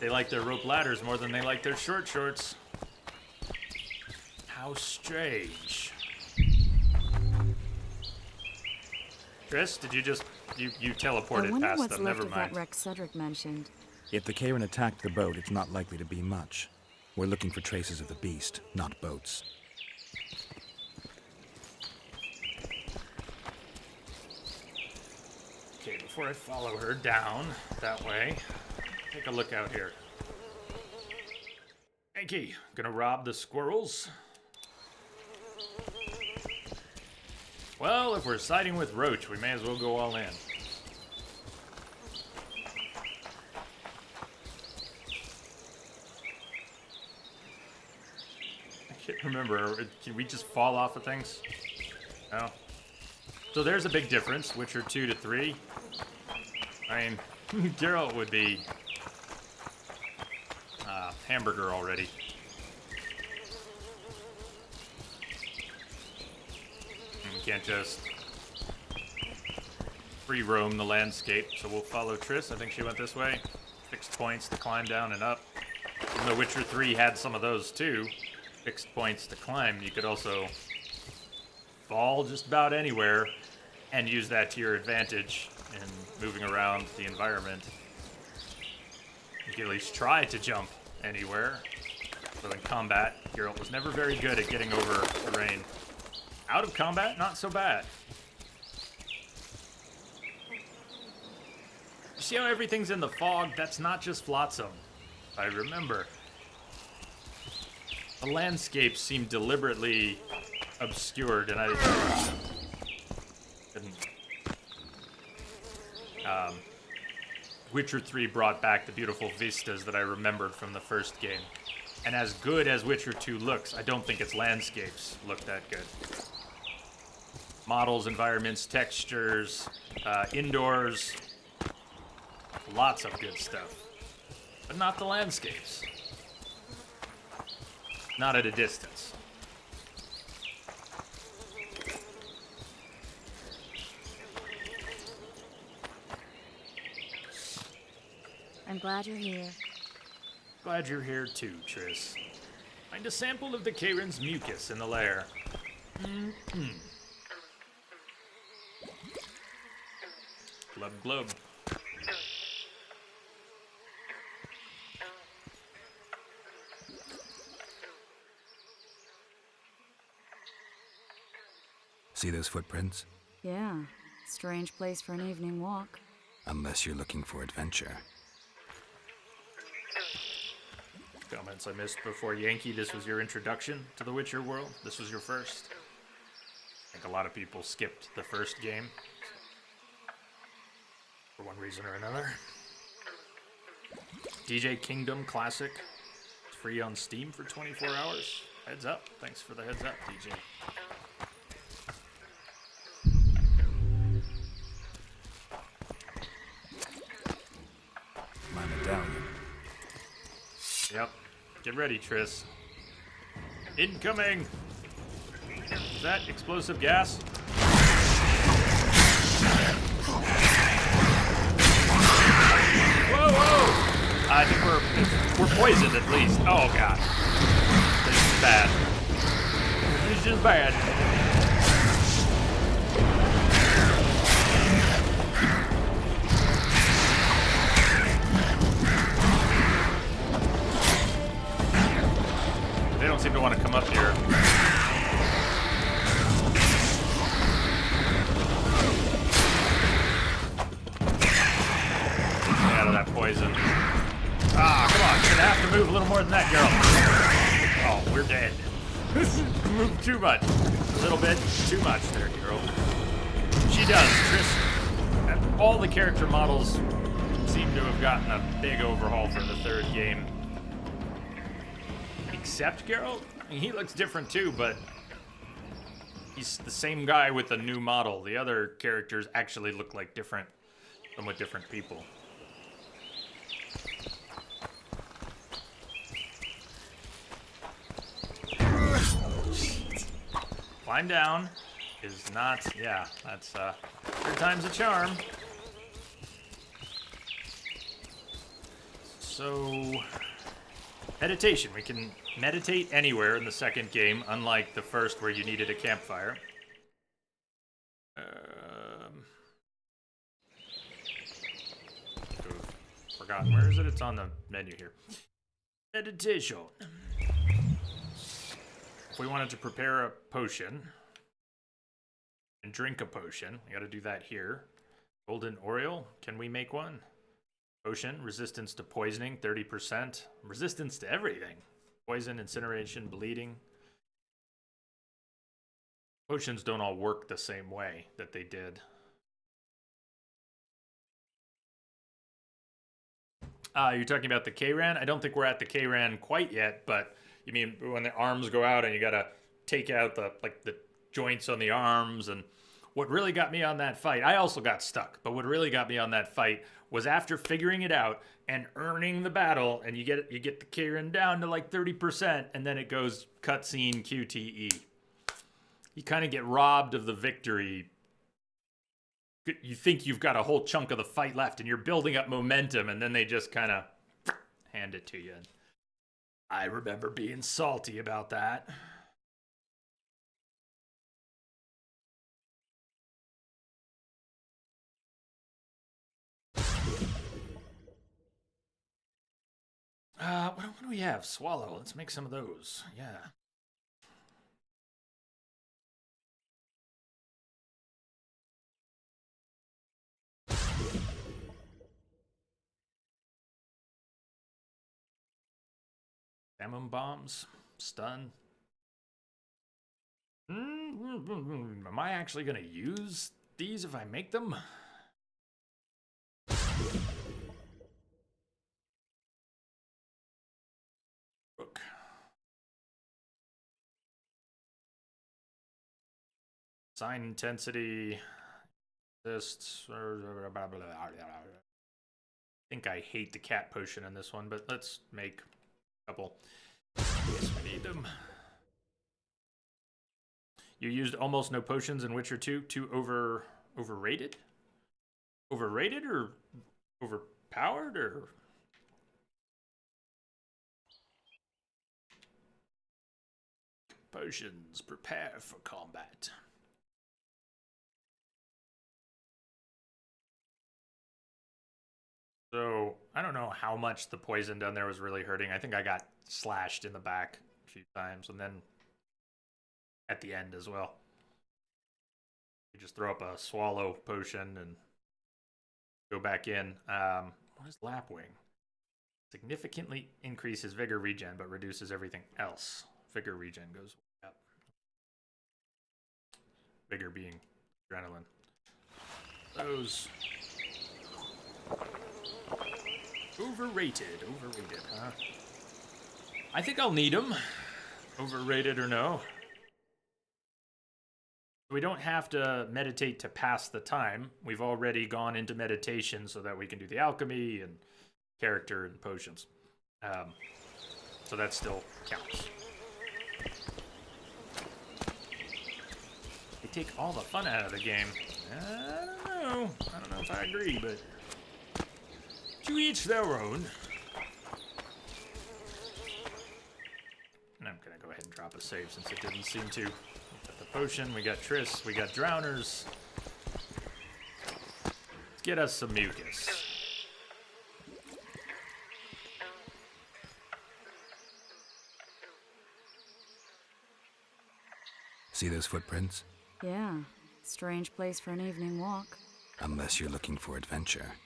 They like their rope ladders more than they like their short shorts. How strange. Chris, did you just... You teleported I wonder past what's them, left never of that mind. wreck Cedric mentioned. If the Karen attacked the boat, it's not likely to be much. We're looking for traces of the beast, not boats. Okay, before I follow her down that way, take a look out here. Yankee, gonna rob the squirrels? Well, if we're siding with Roach, we may as well go all in. I can't remember. Can we just fall off of things? No. So there's a big difference. Witcher 2 to 3. I mean, Geralt would be hamburger already. And we can't just free roam the landscape, so we'll follow Triss. I think she went this way. Fixed points to climb down and up. Even though Witcher 3 had some of those too. Fixed points to climb. You could also fall just about anywhere and use that to your advantage in moving around the environment. You can at least try to jump anywhere. But in combat, Geralt was never very good at getting over terrain. Out of combat, not so bad. You see how everything's in the fog? That's not just Flotsam. I remember. The landscape seemed deliberately obscured, and I didn't. Witcher 3 brought back the beautiful vistas that I remembered from the first game. And as good as Witcher 2 looks, I don't think its landscapes look that good. Models, environments, textures, indoors, lots of good stuff. But not the landscapes. Not at a distance. I'm glad you're here. Glad you're here too, Triss. Find a sample of the Karen's mucus in the lair. Glub glub. See those footprints? Yeah, strange place for an evening walk. Unless you're looking for adventure. Comments I missed before. Yankee, this was your introduction to the Witcher world? This was your first? I think a lot of people skipped the first game. For one reason or another. DJ Kingdom Classic. It's free on Steam for 24 hours. Heads up. Thanks for the heads up, DJ. My medallion. Yep. Get ready, Triss. Incoming! Is that explosive gas? Whoa, whoa! I think we're poisoned at least. Oh god. This is bad. This is bad. They don't seem to want to come up here. Get out of that poison. Ah, come on. You're gonna have to move a little more than that, girl. Oh, we're dead. Move too much. A little bit too much there, girl. She does. Triss, and all the character models seem to have gotten a big overhaul for the third game. Except Geralt. I mean, he looks different too, but he's the same guy with a new model. The other characters actually look like somewhat different people. Climb down is not, yeah, that's, third time's a charm. So, meditation. We can meditate anywhere in the second game, unlike the first where you needed a campfire. Forgotten. Where is it? It's on the menu here. Meditation. If we wanted to prepare a potion and drink a potion, we gotta do that here. Golden Oriole, can we make one? Potion, resistance to poisoning, 30%. Resistance to everything. Poison, incineration, bleeding. Potions don't all work the same way that they did. You're talking about the K-Ran? I don't think we're at the K-Ran quite yet, but you mean when the arms go out and you gotta take out the joints on the arms. And what really got me on that fight, I also got stuck, but what really got me on that fight was after figuring it out and earning the battle, and you get the K-Ran down to like 30%, and then it goes cutscene QTE. You kind of get robbed of the victory. You think you've got a whole chunk of the fight left, and you're building up momentum, and then they just kind of hand it to you. I remember being salty about that. What do we have? Swallow. Let's make some of those. Yeah. Salmon bombs. Stun. Am I actually going to use these if I make them? Rook. Sign intensity. This. I think I hate the cat potion in this one, but let's make a couple. Yes, we need them. You used almost no potions in Witcher 2. Too overrated? Overrated or overpowered or? Potions, prepare for combat. So, I don't know how much the poison down there was really hurting. I think I got slashed in the back a few times, and then at the end as well. You just throw up a swallow potion and go back in. What is Lapwing? Significantly increases vigor regen, but reduces everything else. Vigor regen goes up. Vigor being adrenaline. Those. Overrated, huh? I think I'll need them. Overrated or no. We don't have to meditate to pass the time. We've already gone into meditation so that we can do the alchemy and character and potions. So that still counts. They take all the fun out of the game. I don't know if I agree, but to each their own. And I'm gonna go ahead and drop a save since it didn't seem to. We got the potion, we got Triss, we got drowners. Let's get us some mucus. See those footprints? Yeah, strange place for an evening walk. Unless you're looking for adventure.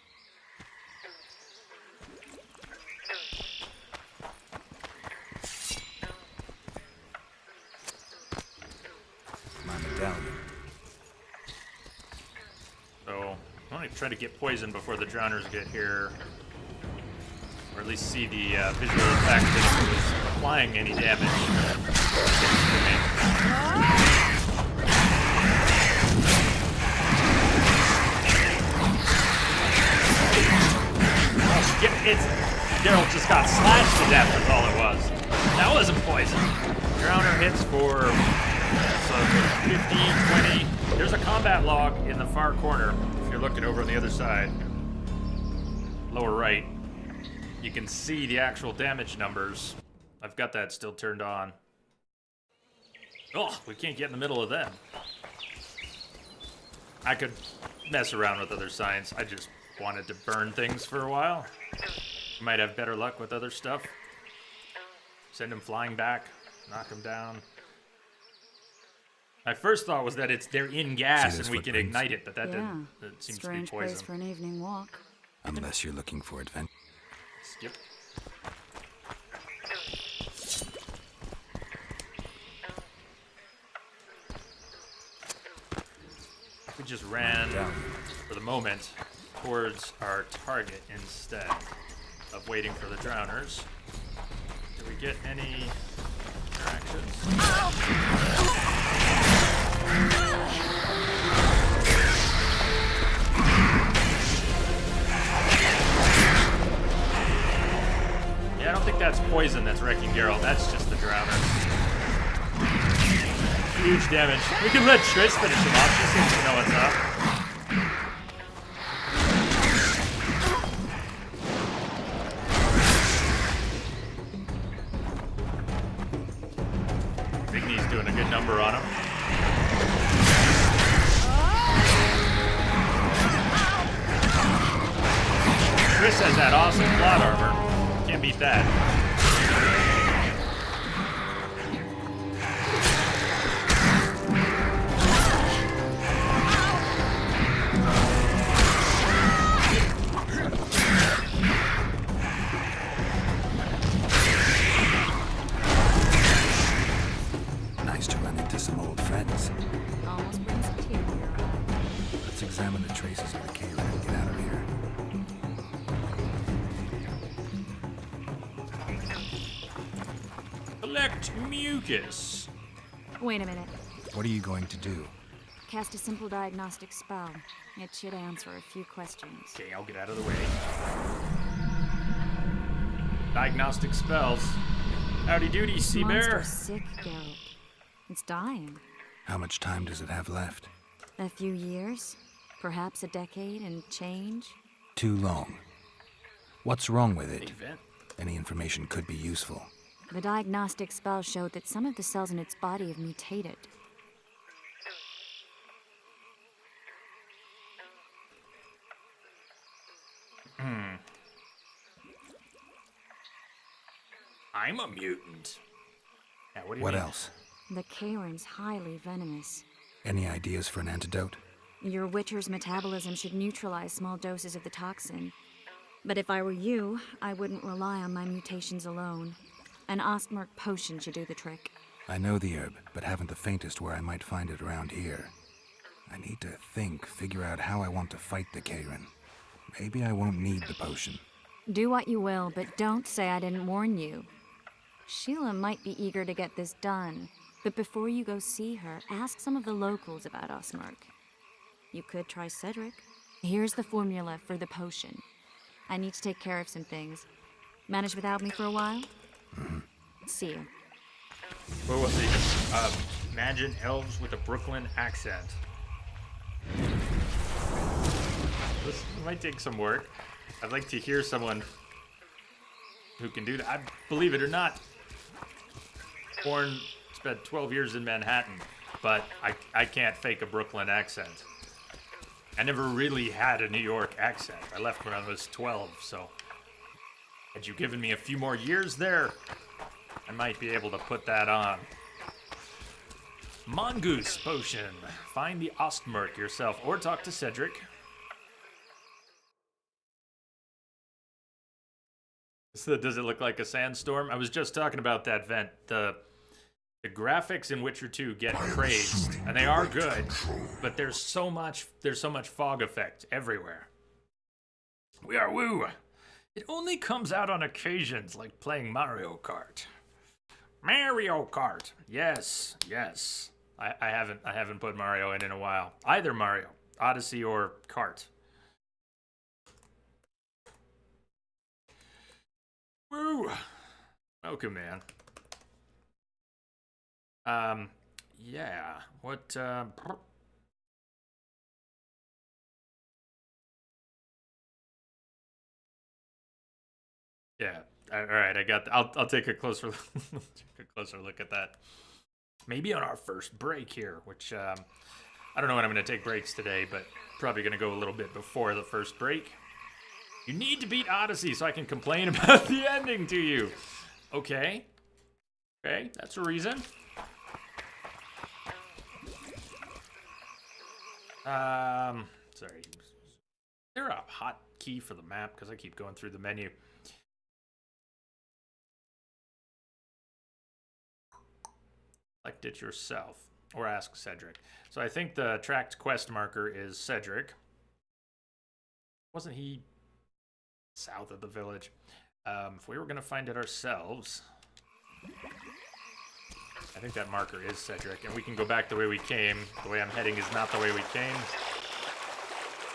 My medallion. So, I want to try to get poisoned before the drowners get here. Or at least see the visual effect that it was applying any damage. Geralt just got slashed to death, is all it was. That wasn't poison. Drowner hits for 15, 20. There's a combat log in the far corner. If you're looking over on the other side, lower right, you can see the actual damage numbers. I've got that still turned on. Oh, we can't get in the middle of them. I could mess around with other signs. I just wanted to burn things for a while. Might have better luck with other stuff. Send them flying back, knock them down. My first thought was that they're in gas and we can ignite it, but that didn't. It seems Strange to be poison. place for an evening walk. Unless you're looking for adventure. Skip. We just ran, for the moment, towards our target instead of waiting for the drowners. Did we get any interactions? Yeah, I don't think that's poison that's wrecking Geralt. That's just the drowners. Huge damage. We can let Triss finish him off. She seems to know what's up. Vigny's doing a good number on him. Triss has that awesome plot armor. Can't beat that. Nice to run into some old friends. Almost brings a tear to your eye. Let's examine the traces of the Kayla and get out of here. Collect mucus. Wait a minute. What are you going to do? Cast a simple diagnostic spell. It should answer a few questions. Okay, I'll get out of the way. Diagnostic spells. Howdy doody, sea bear. Monster's sick, Geralt. It's dying. How much time does it have left? A few years? Perhaps a decade and change? Too long. What's wrong with it? Event. Any information could be useful. The diagnostic spell showed that some of the cells in its body have mutated. I'm a mutant. Yeah, what do you What mean? else? The Kayrin's highly venomous. Any ideas for an antidote? Your Witcher's metabolism should neutralize small doses of the toxin. But if I were you, I wouldn't rely on my mutations alone. An Ostmark potion should do the trick. I know the herb, but haven't the faintest where I might find it around here. I need to figure out how I want to fight the Kayrin. Maybe I won't need the potion. Do what you will, but don't say I didn't warn you. Sheila might be eager to get this done, but before you go see her, ask some of the locals about Ostmark. You could try Cedric. Here's the formula for the potion. I need to take care of some things. Manage without me for a while? See you. What was it? Imagine elves with a Brooklyn accent. This might take some work. I'd like to hear someone who can do that. I believe it or not. Spent 12 years in Manhattan, but I can't fake a Brooklyn accent. I never really had a New York accent. I left when I was 12, so had you given me a few more years there, I might be able to put that on. Mongoose potion. Find the Ostmark yourself or talk to Cedric. So does it look like a sandstorm? I was just talking about that vent. The graphics in Witcher 2 get praised, and they are good, but there's so much fog effect everywhere. We are woo. It only comes out on occasions, like playing Mario Kart. Mario Kart. Yes. I haven't put Mario in a while. Either Mario, Odyssey or Kart. Woo! Welcome, man. Yeah. What, Yeah. All right, I got. I'll take a closer look at that. Maybe on our first break here, which I don't know when I'm going to take breaks today, but probably going to go a little bit before the first break. You need to beat Odyssey so I can complain about the ending to you. Okay. Okay, that's a reason. Sorry. Is there a hotkey for the map? Because I keep going through the menu. Select it yourself, or ask Cedric. So I think the tracked quest marker is Cedric. Wasn't he south of the village? If we were going to find it ourselves, I think that marker is Cedric, and we can go back the way we came. The way I'm heading is not the way we came.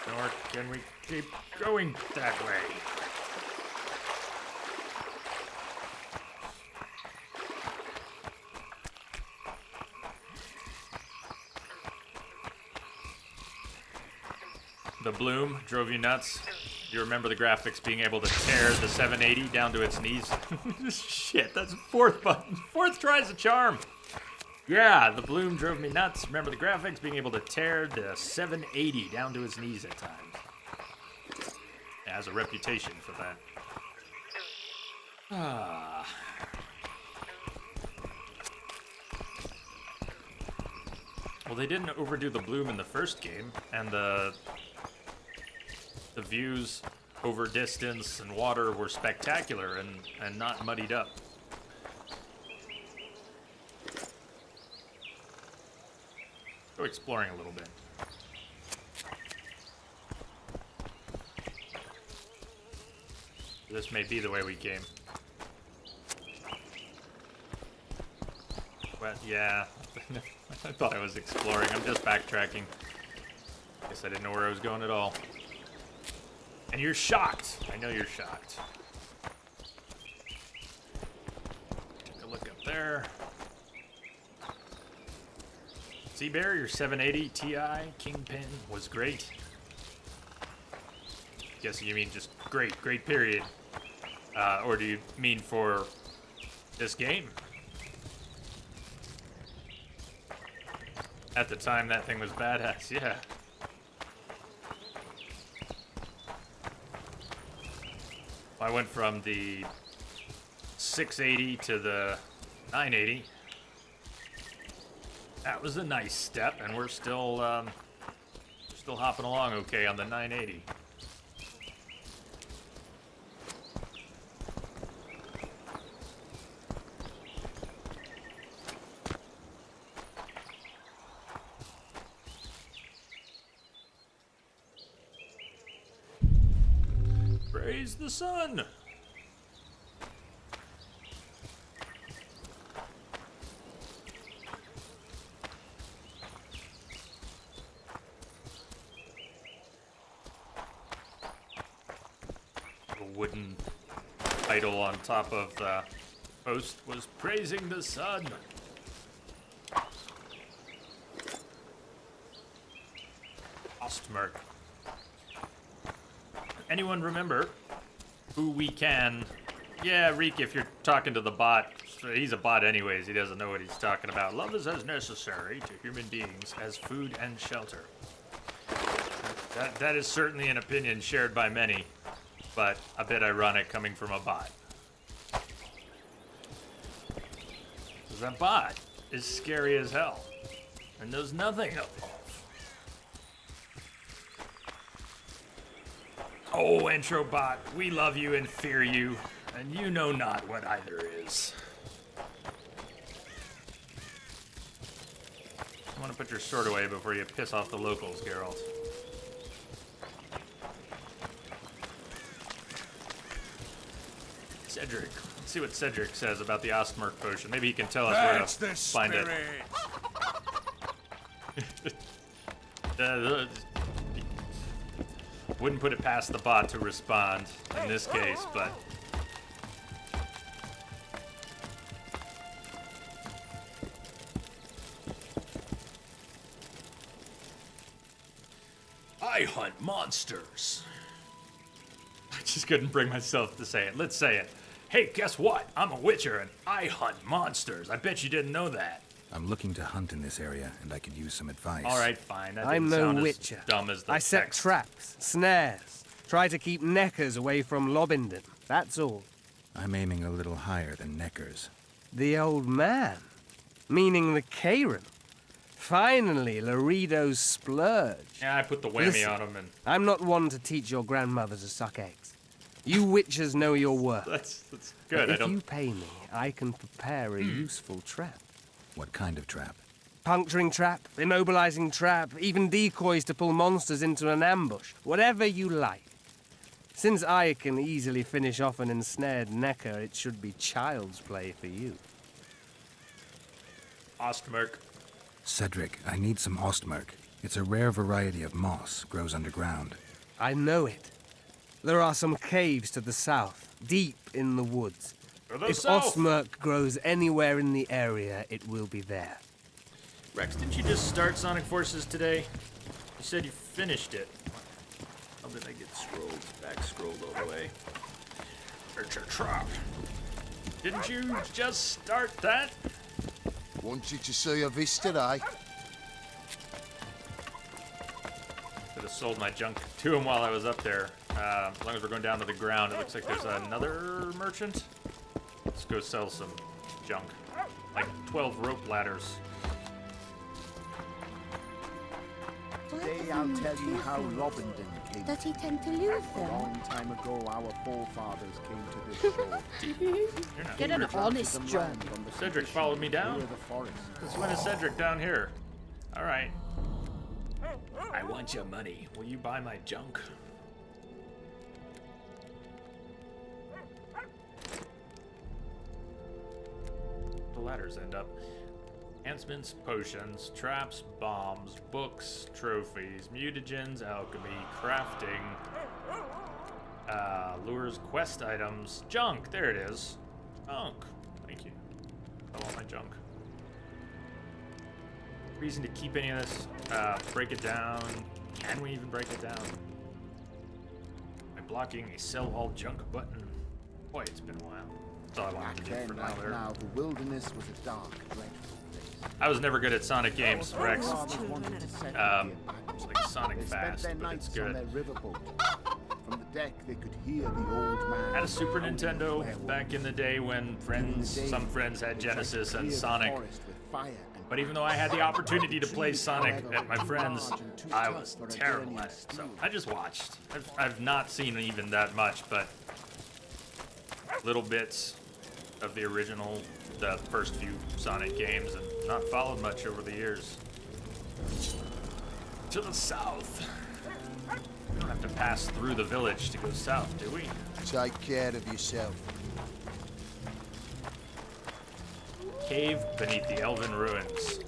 Nor can we keep going that way. The bloom drove you nuts. You remember the graphics being able to tear the 780 down to its knees? Shit, that's fourth button. Fourth try's a charm. Yeah, the bloom drove me nuts. Remember the graphics being able to tear the 780 down to its knees at times. It has a reputation for that. Well, they didn't overdo the bloom in the first game, and the views over distance and water were spectacular and not muddied up. Go exploring a little bit. This may be the way we came. Well, yeah. I thought I was exploring. I'm just backtracking. Guess I didn't know where I was going at all. And you're shocked. I know you're shocked. Take a look up there. Seabear, your 780 Ti Kingpin was great. Guess you mean just great period. Or do you mean for this game? At the time, that thing was badass, yeah. I went from the 680 to the 980. That was a nice step, and we're still hopping along okay on the 980. Praise the sun! A wooden idol on top of the post was praising the sun. Ostmark. Anyone remember who we can... Yeah, Reek, if you're talking to the bot, he's a bot anyways, he doesn't know what he's talking about. Love is as necessary to human beings as food and shelter. That is certainly an opinion shared by many, but a bit ironic coming from a bot. Because that bot is scary as hell, and knows nothing of love. Oh, intro bot, we love you and fear you, and you know not what either is. I want to put your sword away before you piss off the locals, Geralt. Cedric. Let's see what Cedric says about the Ostmark potion. Maybe he can tell us where to find it. Wouldn't put it past the bot to respond in this case, but I hunt monsters. I just couldn't bring myself to say it. Let's say it. Hey, guess what? I'm a witcher and I hunt monsters. I bet you didn't know that. I'm looking to hunt in this area, and I could use some advice. All right, fine. That I'm didn't no sound as witcher. dumb as the I set text. traps, snares, try to keep neckers away from Lobindon. That's all. I'm aiming a little higher than Neckers. The old man, meaning the Karen. Finally, Laredo's splurge. Yeah, I put the whammy Listen, on him and... I'm not one to teach your grandmother to suck eggs. You witchers know your worth. That's good. But if you pay me, I can prepare a useful trap. What kind of trap? Puncturing trap, immobilizing trap, even decoys to pull monsters into an ambush. Whatever you like. Since I can easily finish off an ensnared necker, it should be child's play for you. Ostmerk. Cedric, I need some Ostmerk. It's a rare variety of moss, grows underground. I know it. There are some caves to the south, deep in the woods. If Ostmerk grows anywhere in the area, it will be there. Rex, didn't you just start Sonic Forces today? You said you finished it. How did I get scrolled all the way? Trap. Didn't you just start that? Wanted to see if this today. Could have sold my junk to him while I was up there. As long as we're going down to the ground, it looks like there's another merchant. Let's go sell some junk. Like 12 rope ladders. Today I'll tell you how Lobindon came. Does he tend to lose A them? long time ago, our forefathers came to this shore. You're not Get an weird. honest job. Cedric followed me down? Clear the forest. Since when is Cedric down here? Alright. I want your money. Will you buy my junk? The ladders end up. Enhancements, potions, traps, bombs, books, trophies, mutagens, alchemy, crafting, lures, quest items, junk. There it is. Junk. Thank you. I want my junk. Reason to keep any of this? Break it down. Can we even break it down? By blocking a sell all junk button. Boy, it's been a while. That's all I wanted to do Then, for now. like There. now, the wilderness was a dark, dreadful place. I was never good at Sonic games, Rex. Forefathers wanted to set It's like Sonic They spent Fast, their but it's nights on their good. riverboat. From the deck, they could hear the old man. Had a Super howling Nintendo werewolves. back in the day when some friends had Genesis and Clear the Sonic. forest with fire and But even though I had the opportunity to play Sonic at my friends, I was terrible at it. So I just watched. I've not seen even that much, but little bits of the original, the first few Sonic games, and not followed much over the years. To the south. We don't have to pass through the village to go south, do we? Take care of yourself. Cave beneath the Elven Ruins.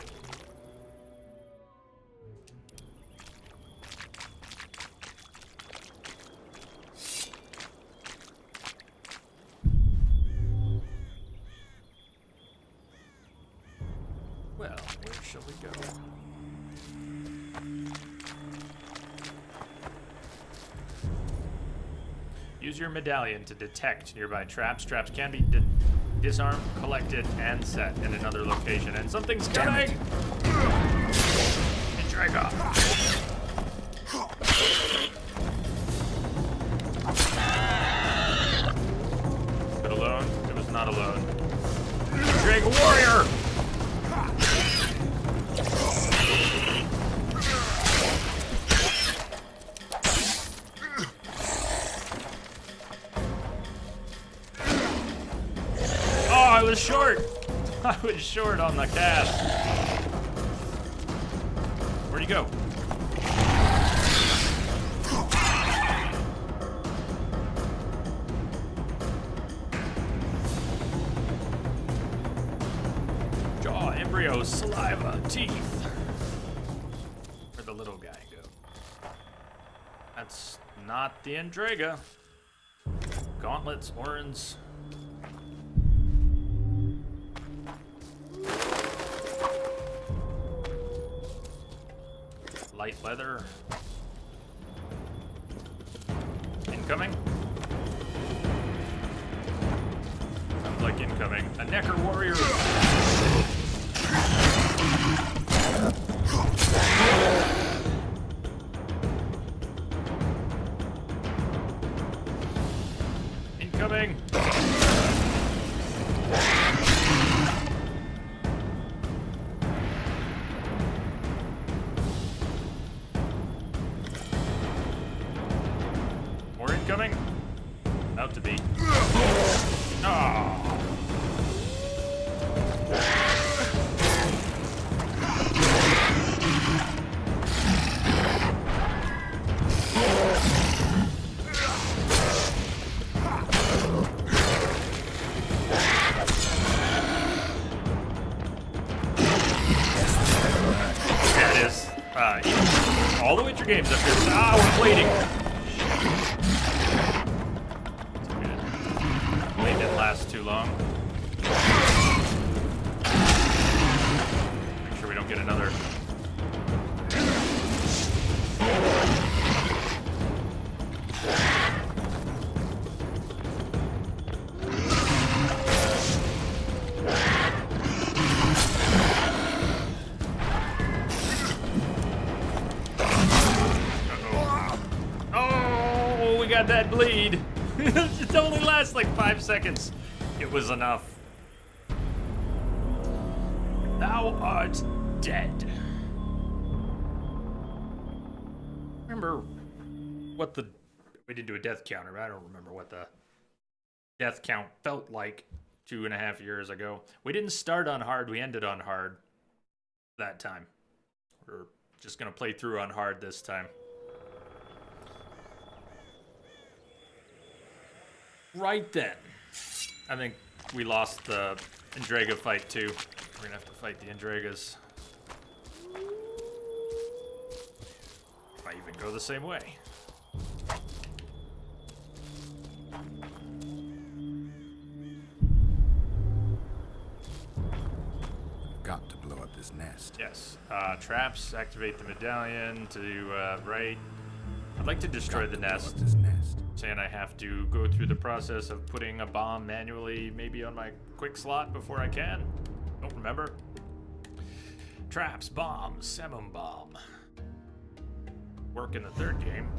Well, where shall we go? Use your medallion to detect nearby traps. Traps can be disarmed, collected, and set in another location. And something's coming! Draga! Is it alone? It was not alone. Drake Warrior! I was short. I was short on the cast. Where'd he go? Jaw, embryo, saliva, teeth. Where'd the little guy go? That's not the Endrega. Gauntlets, horns. Light leather. Incoming. Sounds like incoming. A Necker warrior. Incoming. More incoming. About to be. Oh. There it is. All the Witcher games up here. Ah, we're bleeding. Blade didn't last too long. Make sure we don't get another. Oh, we got that bleed. It only lasts like 5 seconds. It was enough. Thou art dead. Remember what the... We did do a death counter, but I don't remember what the death count felt like 2.5 years ago. We didn't start on hard, we ended on hard that time. We're just gonna play through on hard this time. Right then. I think we lost the Endrega fight too. We're gonna have to fight the Endregas. If I even go the same way. Got to blow up this nest. Yes. Traps, activate the medallion to right. I'd like to destroy the nest. Saying I have to go through the process of putting a bomb manually, maybe on my quick slot before I can. Don't remember. Traps, bombs, Semum bomb. Work in the third game.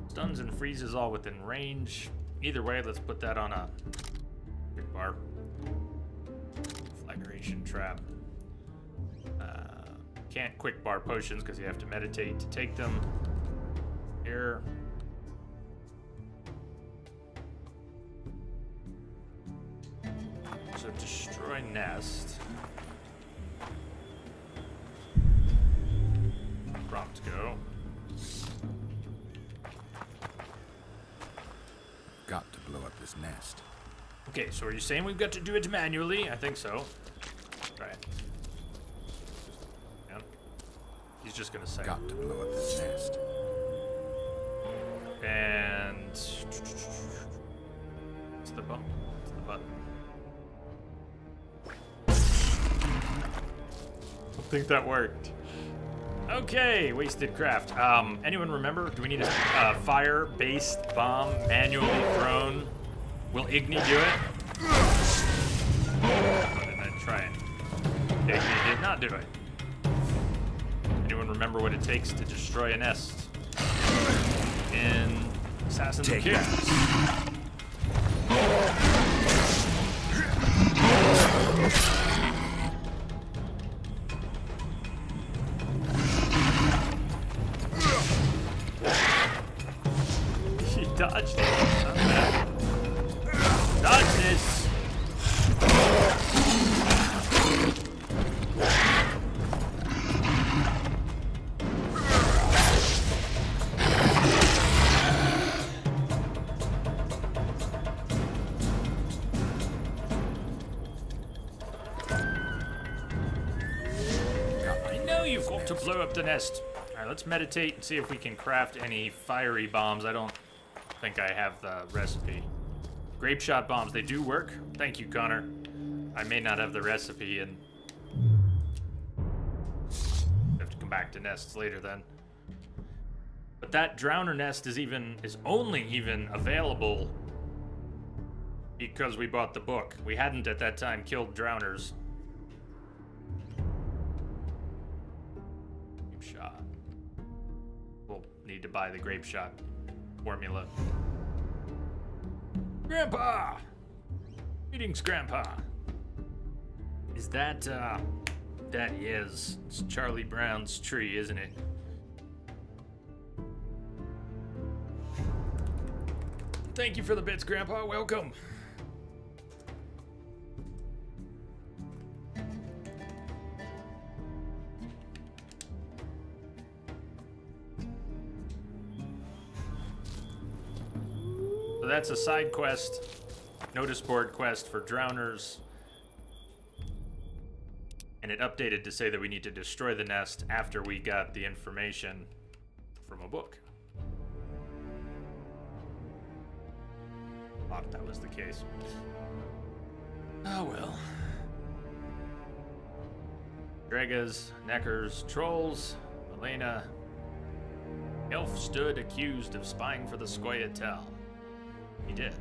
Stuns and freezes all within range. Either way, let's put that on a quick bar. Flagration trap. Can't quick bar potions because you have to meditate to take them. Here. So destroy nest. Prompt go. Got to blow up this nest. Okay, so are you saying we've got to do it manually? I think so. Try it. Yeah. He's just gonna say. Got to blow up this nest. And it's the button. It's the button. I think that worked. Okay, wasted craft. Anyone remember? Do we need a fire-based bomb manually thrown? Will Igni do it? Or did I try it? Igni did not do it. Anyone remember what it takes to destroy a nest in Assassin's Creed? He dodged it. Not bad. Dodge this. To blow up the nest. Alright, let's meditate and see if we can craft any fiery bombs. I don't think I have the recipe. Grape shot bombs, they do work. Thank you, Connor. I may not have the recipe and have to come back to nests later then. But that drowner nest is only even available because we bought the book. We hadn't at that time killed drowners. Grape shot. We'll need to buy the grape shot formula. Grandpa! Greetings, Grandpa. Is that, that is. It's Charlie Brown's tree, isn't it? Thank you for the bits, Grandpa. Welcome. So that's a side quest, notice board quest for drowners. And it updated to say that we need to destroy the nest after we got the information from a book. Thought that was the case. Oh well. Dregas, Neckers, Trolls, Elena. Elf stood accused of spying for the Scoia'tael. He did.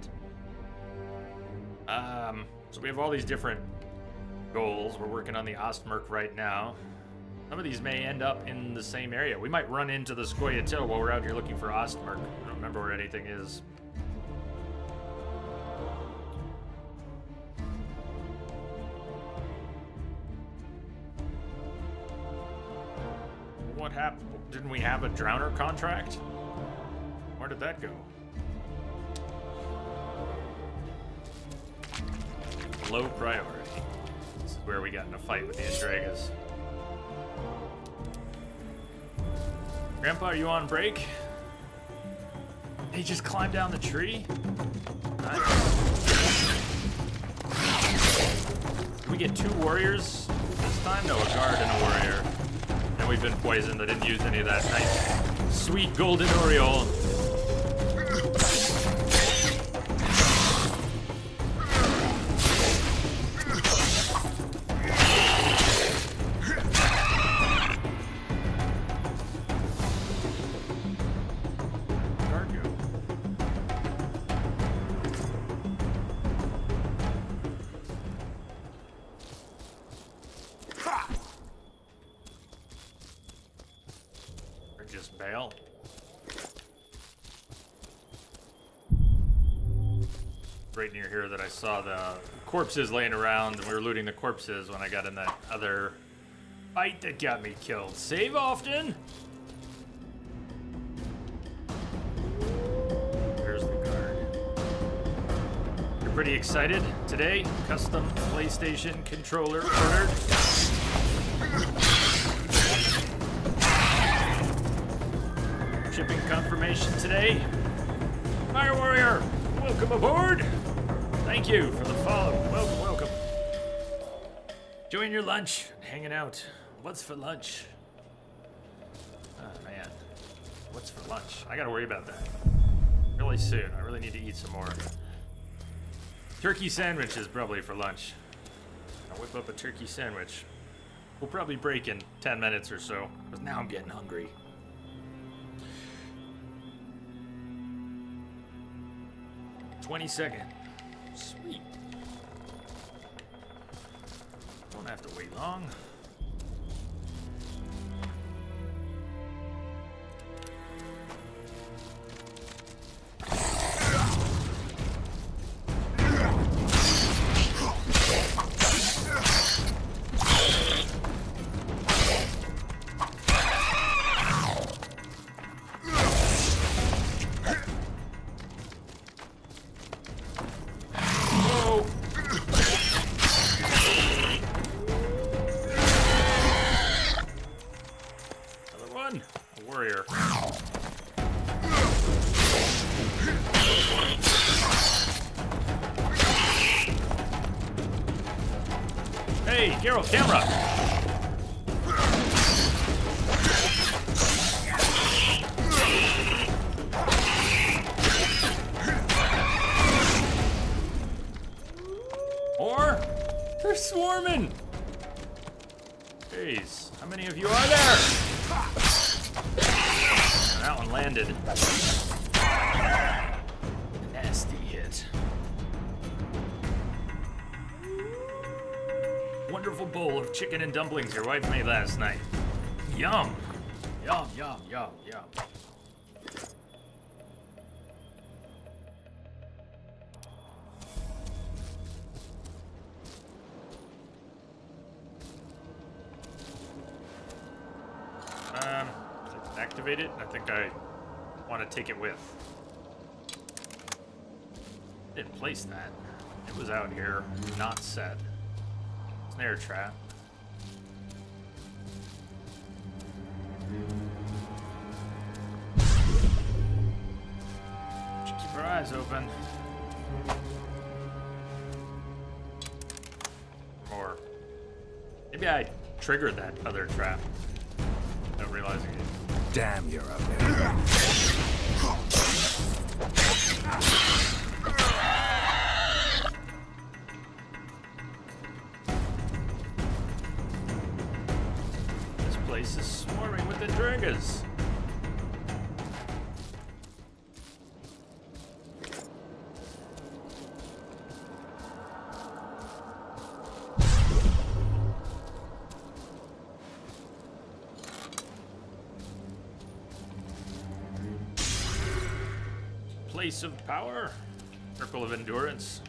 So we have all these different goals. We're working on the Ostmark right now. Some of these may end up in the same area. We might run into the Scoia'tael while we're out here looking for Ostmark. I don't remember where anything is. What happened? Didn't we have a drowner contract? Where did that go? Low priority. This is where we got in a fight with the Andregas. Grandpa, are you on break? He just climbed down the tree? Did we get 2 warriors this time? No, a guard and a warrior. And we've been poisoned. I didn't use any of that nice, sweet golden Oriole. Just bail. Right near here that I saw the corpses laying around, and we were looting the corpses when I got in that other fight that got me killed. Save often. There's the guard. You're pretty excited today? Custom PlayStation controller ordered. Shipping confirmation today. Fire Warrior, welcome aboard. Thank you for the follow. Welcome. Enjoying your lunch, hanging out. What's for lunch? Oh man, what's for lunch? I gotta worry about that really soon. I really need to eat some more. Turkey sandwiches probably for lunch. I'll whip up a turkey sandwich. We'll probably break in 10 minutes or so, because now I'm getting hungry. $20. Sweet. Don't have to wait long. Hey, Geralt, camera! Or they're swarming! Jeez, how many of you are there? That one landed. Nasty hit. Wonderful bowl of chicken and dumplings your wife made last night. Yum! Yum, yum, yum, yum. Activate it. I think I want to take it with. Didn't place that. It was out here, not set. Snare trap. Should keep our eyes open. Or maybe I triggered that other trap. Not realizing it. Damn, you're up there. This place is swarming with the Dringas. Place of power, circle of endurance.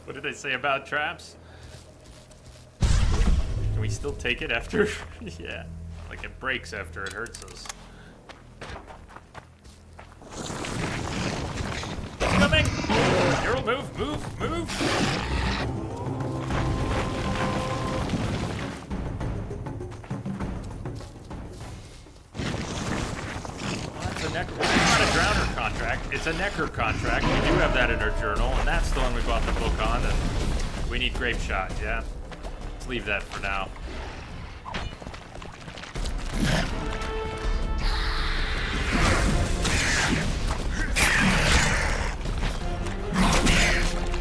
What did I say about traps? Can we still take it after? Yeah, like it breaks after it hurts us. Coming! Harold, move! It's not a drowner contract, it's a necker contract. We do have that in our journal, and that's the one we bought the book on, and we need grape shot, yeah? Let's leave that for now.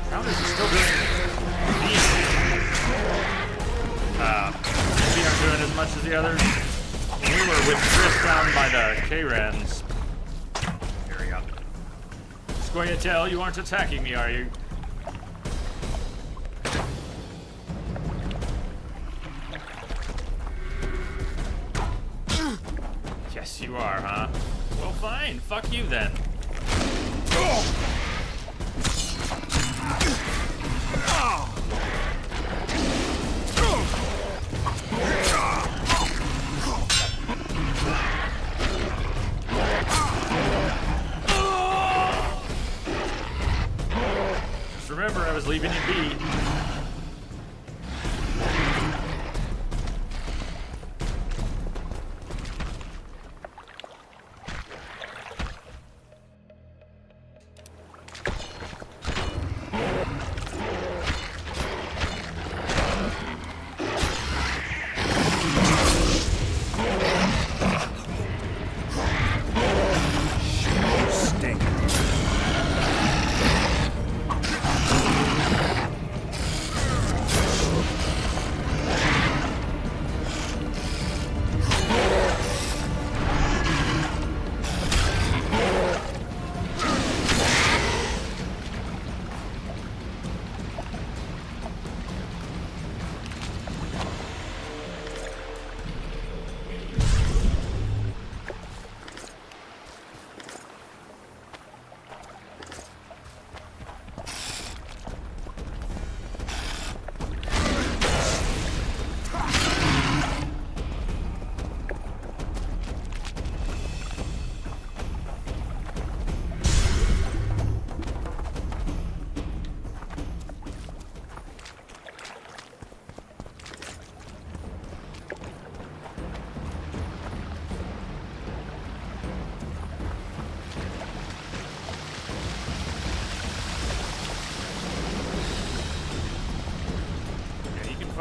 Drowners are still doing maybe aren't doing as much as the others. When we were with Chris down by the K-Rans. Hurry up. Just going to tell you aren't attacking me, are you? Yes, you are, huh? Well, fine. Fuck you then. Just remember, I was leaving you be.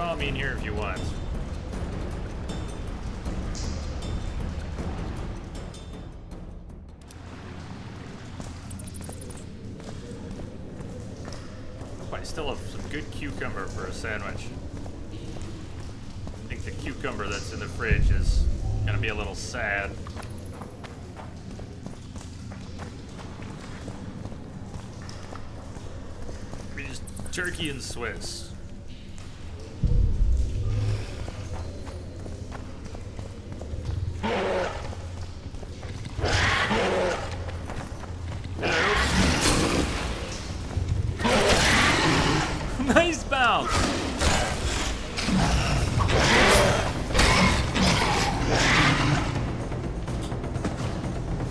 follow me in here if you want. I still have some good cucumber for a sandwich. I think the cucumber that's in the fridge is gonna be a little sad. We just turkey and Swiss. Nice bounce!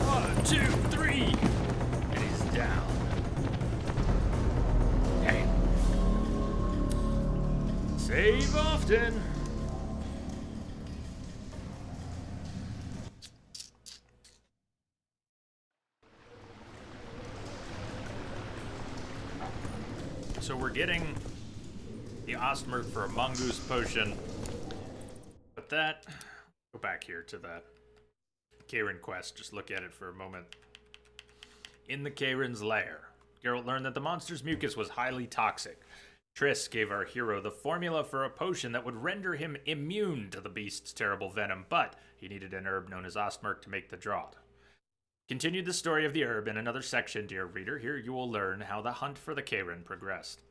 1, 2, 3, and he's down. Hey. Save often. So we're getting the Ostmerk for a mongoose potion. But that, go back here to the Karen quest, just look at it for a moment. In the Karen's lair, Geralt learned that the monster's mucus was highly toxic. Triss gave our hero the formula for a potion that would render him immune to the beast's terrible venom, but he needed an herb known as Ostmerk to make the draught. Continue the story of the herb in another section, dear reader. Here you will learn how the hunt for the Karen progressed.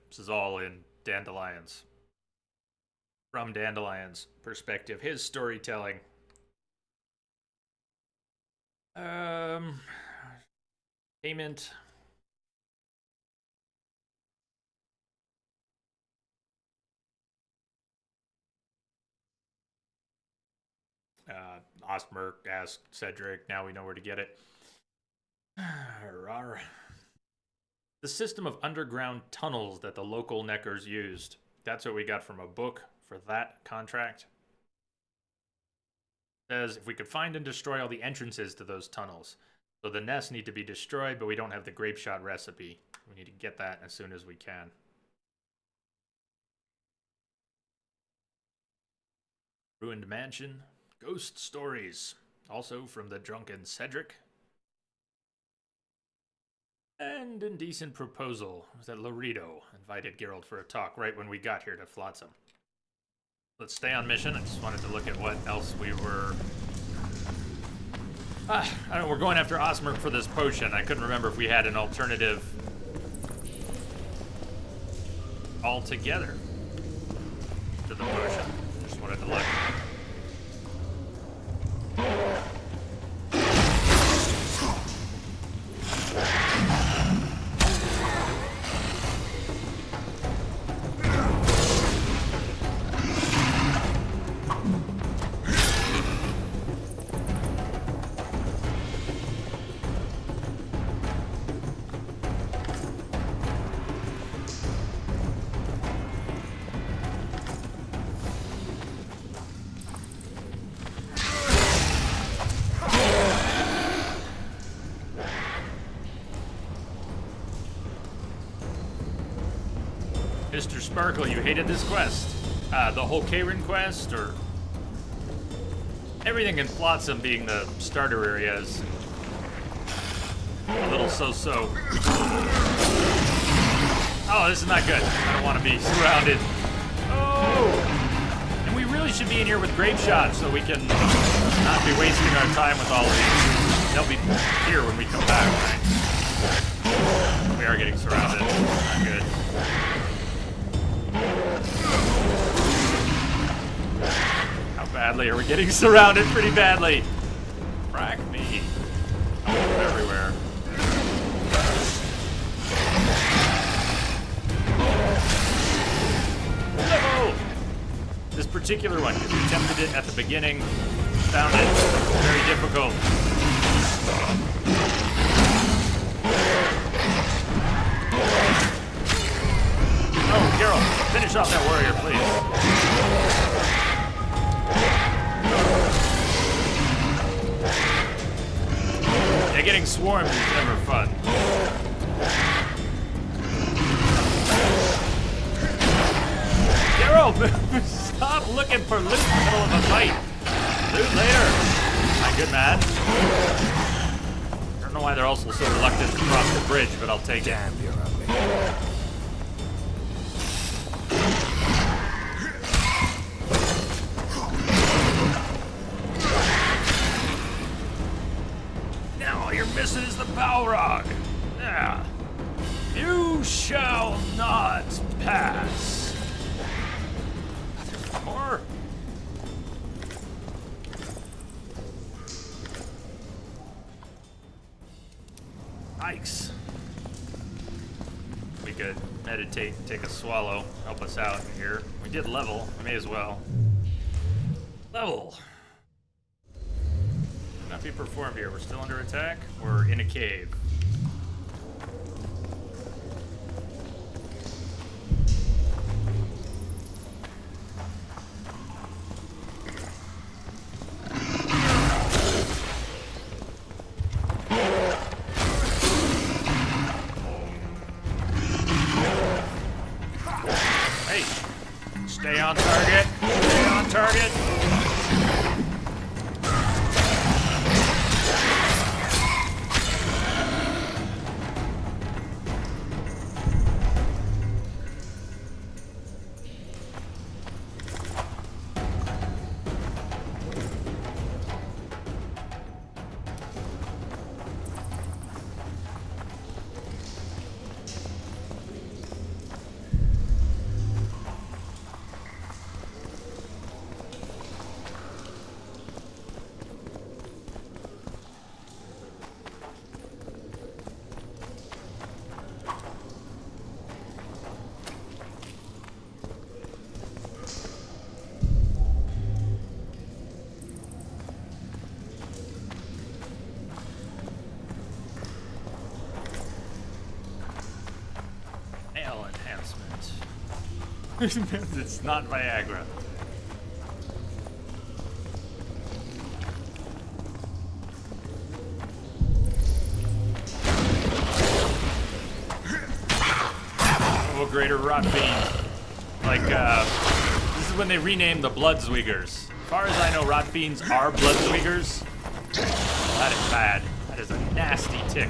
This is all in Dandelion's. From Dandelion's perspective, his storytelling. Payment. Ostmerk asked Cedric, now we know where to get it. The system of underground tunnels that the local Neckers used. That's what we got from a book for that contract. It says, if we could find and destroy all the entrances to those tunnels. So the nests need to be destroyed, but we don't have the grape shot recipe. We need to get that as soon as we can. Ruined Mansion. Ghost Stories. Also from the Drunken Cedric. And Indecent Proposal. Was that Laredo invited Geralt for a talk right when we got here to Flotsam. Let's stay on mission. I just wanted to look at what else we were... I don't know, we're going after Ostmerk for this potion. I couldn't remember if we had an alternative altogether to the potion. Just wanted to look. Mr. Sparkle, you hated this quest. The whole Karen quest, or everything in Flotsam being the starter area is a little so-so. Oh, this is not good. I don't want to be surrounded. Oh! And we really should be in here with grape shots so we can not be wasting our time with all of these. They'll be here when we come back, right? We are getting surrounded. Not good. How badly are we getting surrounded? Pretty badly. Frack me. I'm everywhere. No! This particular one, because we attempted it at the beginning, found it very difficult. Oh, Geralt, finish off that warrior, please. Yeah, getting swarmed is never fun. Bro, stop looking for loot in the middle of a fight. Loot later. My good man. I don't know why they're also so reluctant to cross the bridge, but I'll take it. Damn, you're ugly. Now all you're missing is the Balrog. Yeah. You shall not pass. There's more. Yikes. We could meditate, take a swallow, help us out here. We did level, we may as well. Level. Not be performed here. We're still under attack. We're in a cave. Hey, stay on target. Stay on target. Nail enhancement. It's not Viagra. Oh, greater rot fiend. Like, this is when they renamed the Bloodsweegers. As far as I know, rot fiends are Bloodsweegers. That is bad. That is a nasty tick.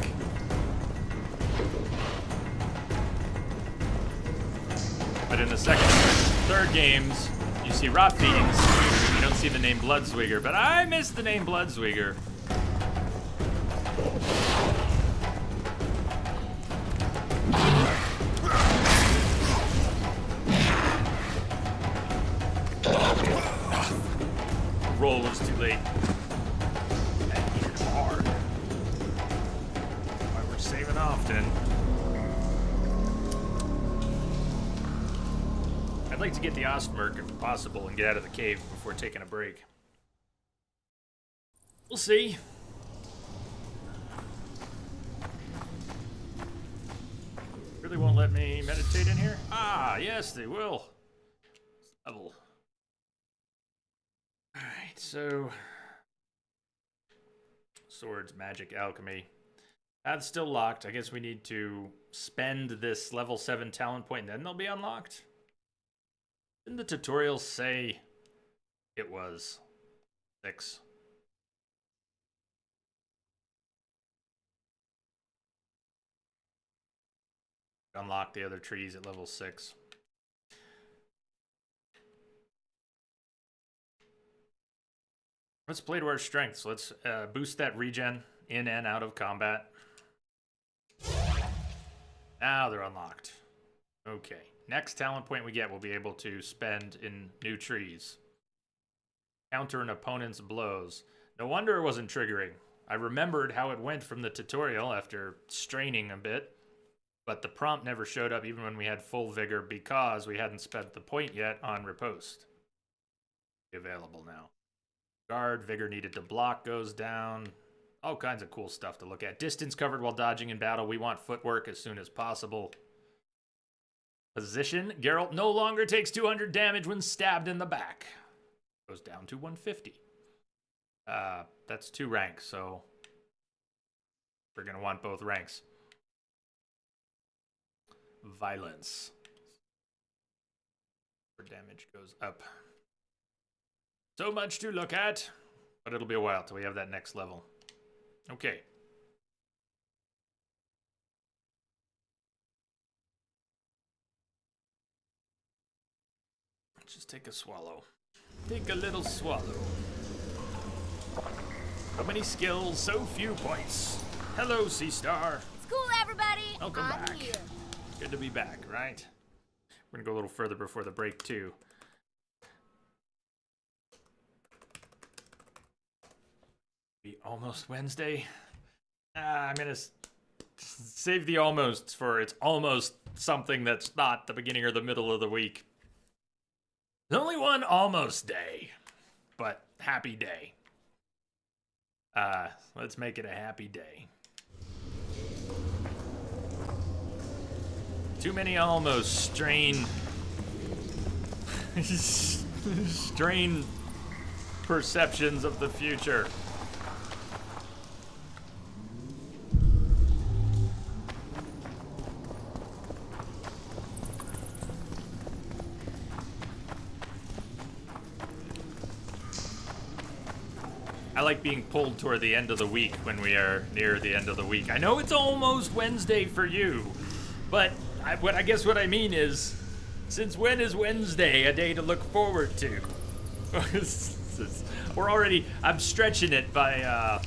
But in the second and third games, you see rot fiends. You don't see the name Bloodsweeger, but I miss the name Bloodsweeger. Roll was too late. That hit hard. Why we're saving often. I'd like to get the Ostmerk if possible and get out of the cave before taking a break. We'll see. Really won't let me meditate in here? Ah, yes, they will. Level. Alright, so... Swords, magic, alchemy. That's still locked. I guess we need to spend this level 7 talent point and then they'll be unlocked. Didn't the tutorial say it was 6? Unlock the other trees at level 6. Let's play to our strengths. Let's boost that regen in and out of combat. Now they're unlocked. Okay. Next talent point we get, we'll be able to spend in new trees. Counter an opponent's blows. No wonder it wasn't triggering. I remembered how it went from the tutorial after straining a bit, but the prompt never showed up even when we had full vigor because we hadn't spent the point yet on riposte. Available now. Guard, vigor needed to block goes down. All kinds of cool stuff to look at. Distance covered while dodging in battle. We want footwork as soon as possible. Position. Geralt no longer takes 200 damage when stabbed in the back. Goes down to 150. That's 2 ranks, so we're going to want both ranks. Violence. Our damage goes up. So much to look at, but it'll be a while till we have that next level. Okay. Just take a swallow. Take a little swallow. So many skills, so few points. Hello, Sea Star. It's cool, everybody. Welcome I'm back. here. Good to be back, right? We're gonna go a little further before the break, too. Be almost Wednesday. I'm gonna save the almost for it's almost something that's not the beginning or the middle of the week. There's only one almost day, but happy day. Let's make it a happy day. Too many almost strain perceptions of the future. I like being pulled toward the end of the week when we are near the end of the week. I know it's almost Wednesday for you, but I guess what I mean is, since when is Wednesday a day to look forward to? I'm stretching it by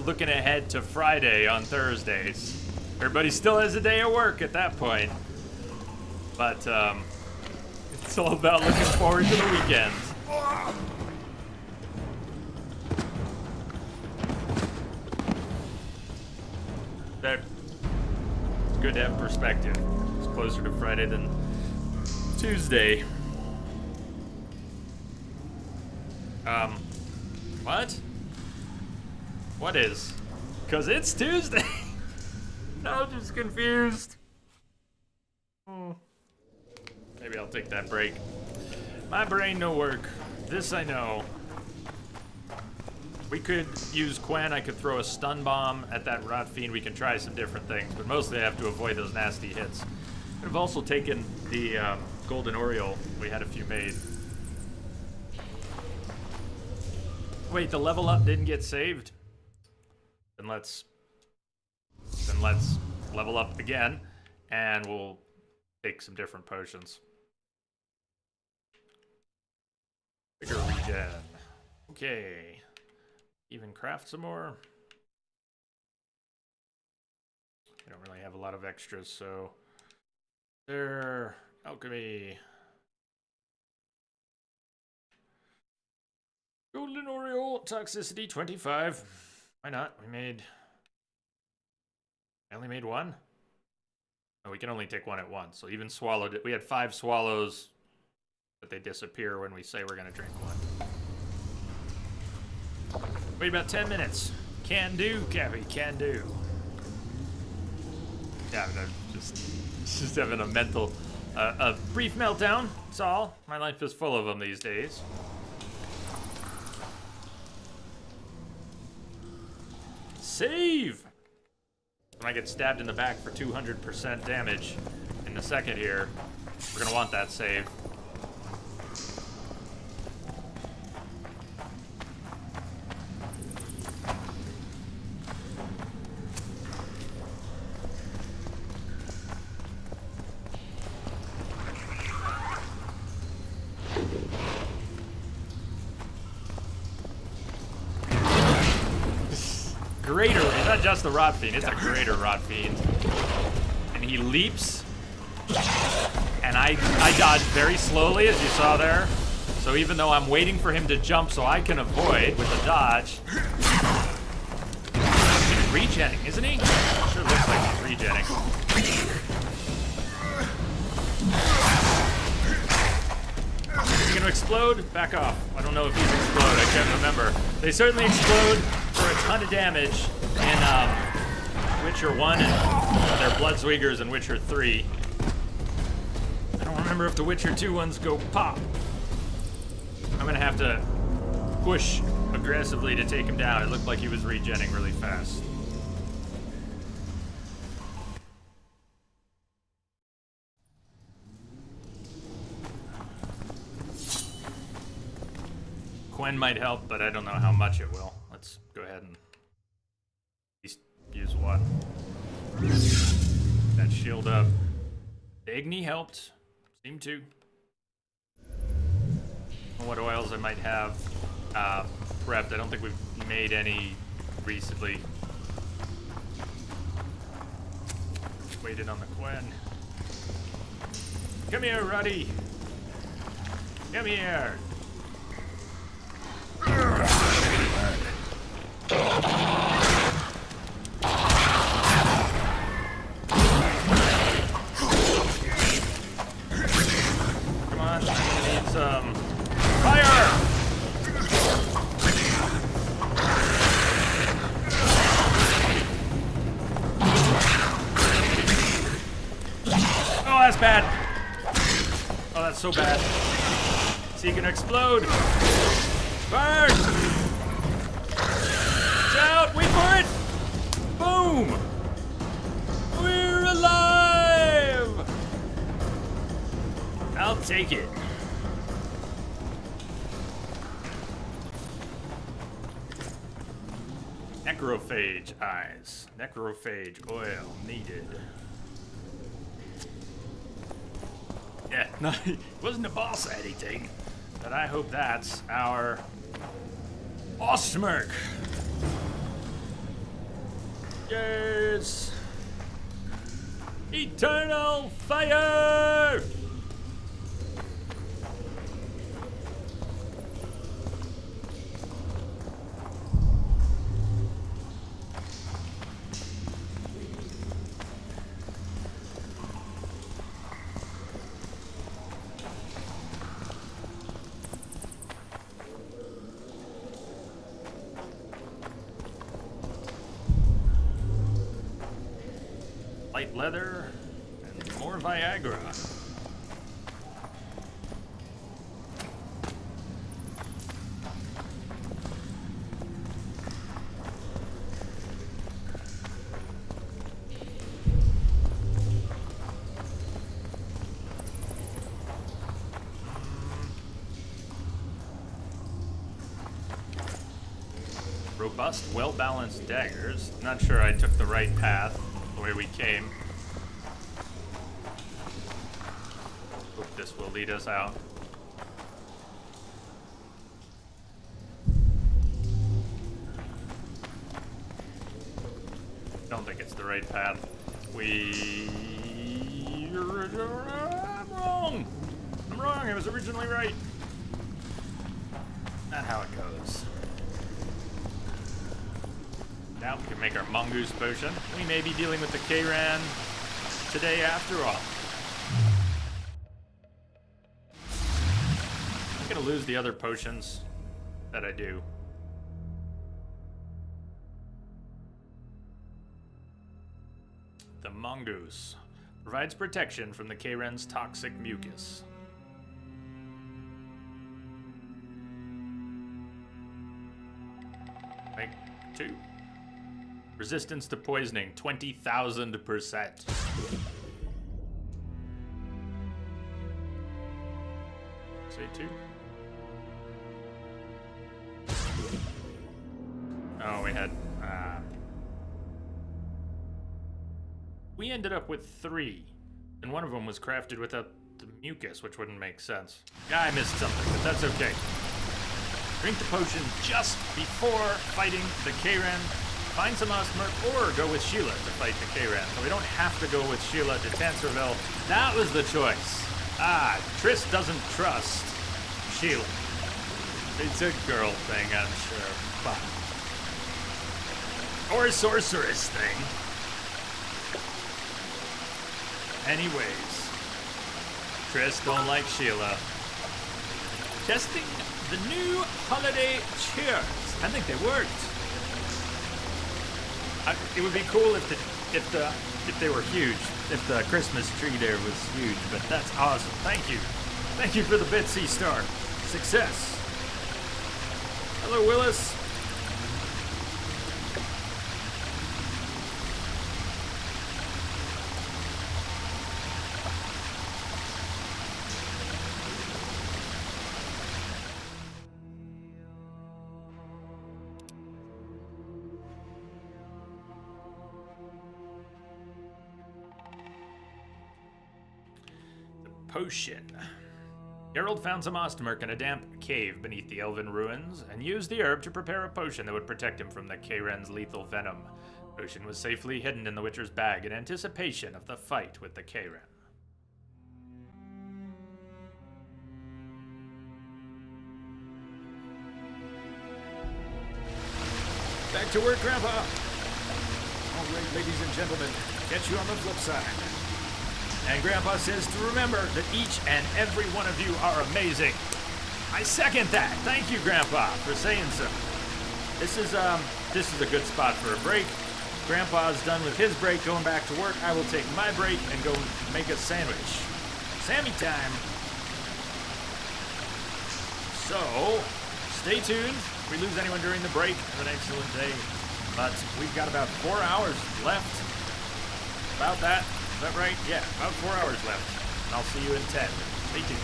looking ahead to Friday on Thursdays. Everybody still has a day of work at that point. But it's all about looking forward to the weekend. It's good to have perspective. It's closer to Friday than Tuesday. What? What is? 'Cause it's Tuesday. No, I'm just confused. Maybe I'll take that break. My brain no work. This I know. We could use Quen. I could throw a stun bomb at that Rot Fiend. We can try some different things, but mostly I have to avoid those nasty hits. I've also taken the Golden Oriole. We had a few made. Wait, the level up didn't get saved? Then let's level up again, and we'll take some different potions. Bigger regen. Okay. Even craft some more. We don't really have a lot of extras, so there. Alchemy. Golden Oriole, toxicity 25. Why not? I only made one? Oh, we can only take one at once. So even swallowed it. We had 5 swallows, but they disappear when we say we're gonna drink one. Wait about 10 minutes. Can do, Cappy, can do. Yeah, I'm just having a mental, a brief meltdown. That's all. My life is full of them these days. Save! When I get stabbed in the back for 200% damage in the second here, we're gonna want that save. Greater, it's not just the Rot Fiend, it's a greater Rot Fiend. And he leaps, and I dodge very slowly, as you saw there. So even though I'm waiting for him to jump so I can avoid with the dodge. He's regenning, isn't he? Sure looks like he's regenning. Is he gonna explode? Back off. I don't know if he's explode, I can't remember. They certainly explode for a ton of damage in Witcher 1 and their Bloodsweigers in Witcher 3. I don't remember if the Witcher 2 ones go pop. I'm gonna have to push aggressively to take him down. It looked like he was regenning really fast. Quen might help, but I don't know how much it will. Let's go ahead and at least use one. That shield up. The Igni helped. Seemed to. What oils I might have prepped. I don't think we've made any recently. Waited on the Quen. Come here, Ruddy. Come here. Come on, I'm gonna need some fire! Oh, that's bad. Oh, that's so bad. Is he gonna explode? Burn! Shout! Wait for it! Boom! We're alive! I'll take it. Necrophage eyes. Necrophage oil needed. Yeah, no, it wasn't a boss or anything, but I hope that's our Osmerk. Yes! Eternal fire! Light leather and more Viagra. Robust, well-balanced daggers. Not sure I took the right path. The way we came. Hope this will lead us out. Don't think it's the right path. I'm wrong! I'm wrong, I was originally right. Not how it goes. Now we can make our mongoose potion. We may be dealing with the Kayran today after all. I'm gonna lose the other potions that I do. The mongoose provides protection from the Kayran's toxic mucus. Make 2. Resistance to poisoning, 20,000%. Say 2. Oh, we had... we ended up with 3. And one of them was crafted without the mucus, which wouldn't make sense. Yeah, I missed something, but that's okay. Drink the potion just before fighting the Kayran. Find some Osmerk or go with Sheila to fight the Kayran. So we don't have to go with Sheila to Tanserville. That was the choice. Triss doesn't trust Sheila. It's a girl thing, I'm sure. But... or a sorceress thing. Anyways. Triss don't like Sheila. Testing the new holiday cheers. I think they worked. It would be cool if they were huge, if the Christmas tree there was huge, but that's awesome. Thank you. Thank you for the Bitsy star. Success. Hello, Willis. potion. Geralt found some Ostmark in a damp cave beneath the elven ruins, and used the herb to prepare a potion that would protect him from the Kayren's lethal venom. The potion was safely hidden in the Witcher's bag in anticipation of the fight with the Kayren. Back to work, Grandpa! All right, ladies and gentlemen, catch you on the flip side. And Grandpa says to remember that each and every one of you are amazing. I second that. Thank you, Grandpa, for saying so. This is a good spot for a break. Grandpa's done with his break, going back to work. I will take my break and go make a sandwich. Sammy time. So, stay tuned. If we lose anyone during the break, have an excellent day. But we've got about 4 hours left. About that. Is that right? Yeah, about 4 hours left. And I'll see you in 10. Stay tuned.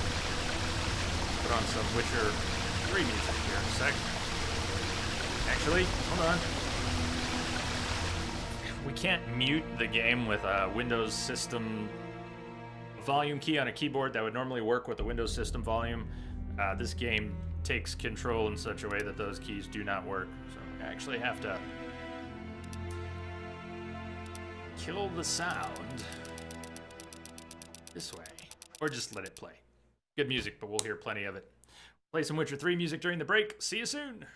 Put on some Witcher 3 music here in a sec. Actually, hold on. We can't mute the game with a Windows system volume key on a keyboard that would normally work with the Windows system volume. This game takes control in such a way that those keys do not work. So I actually have to kill the sound this way. Or just let it play. Good music, but we'll hear plenty of it. Play some Witcher 3 music during the break. See you soon!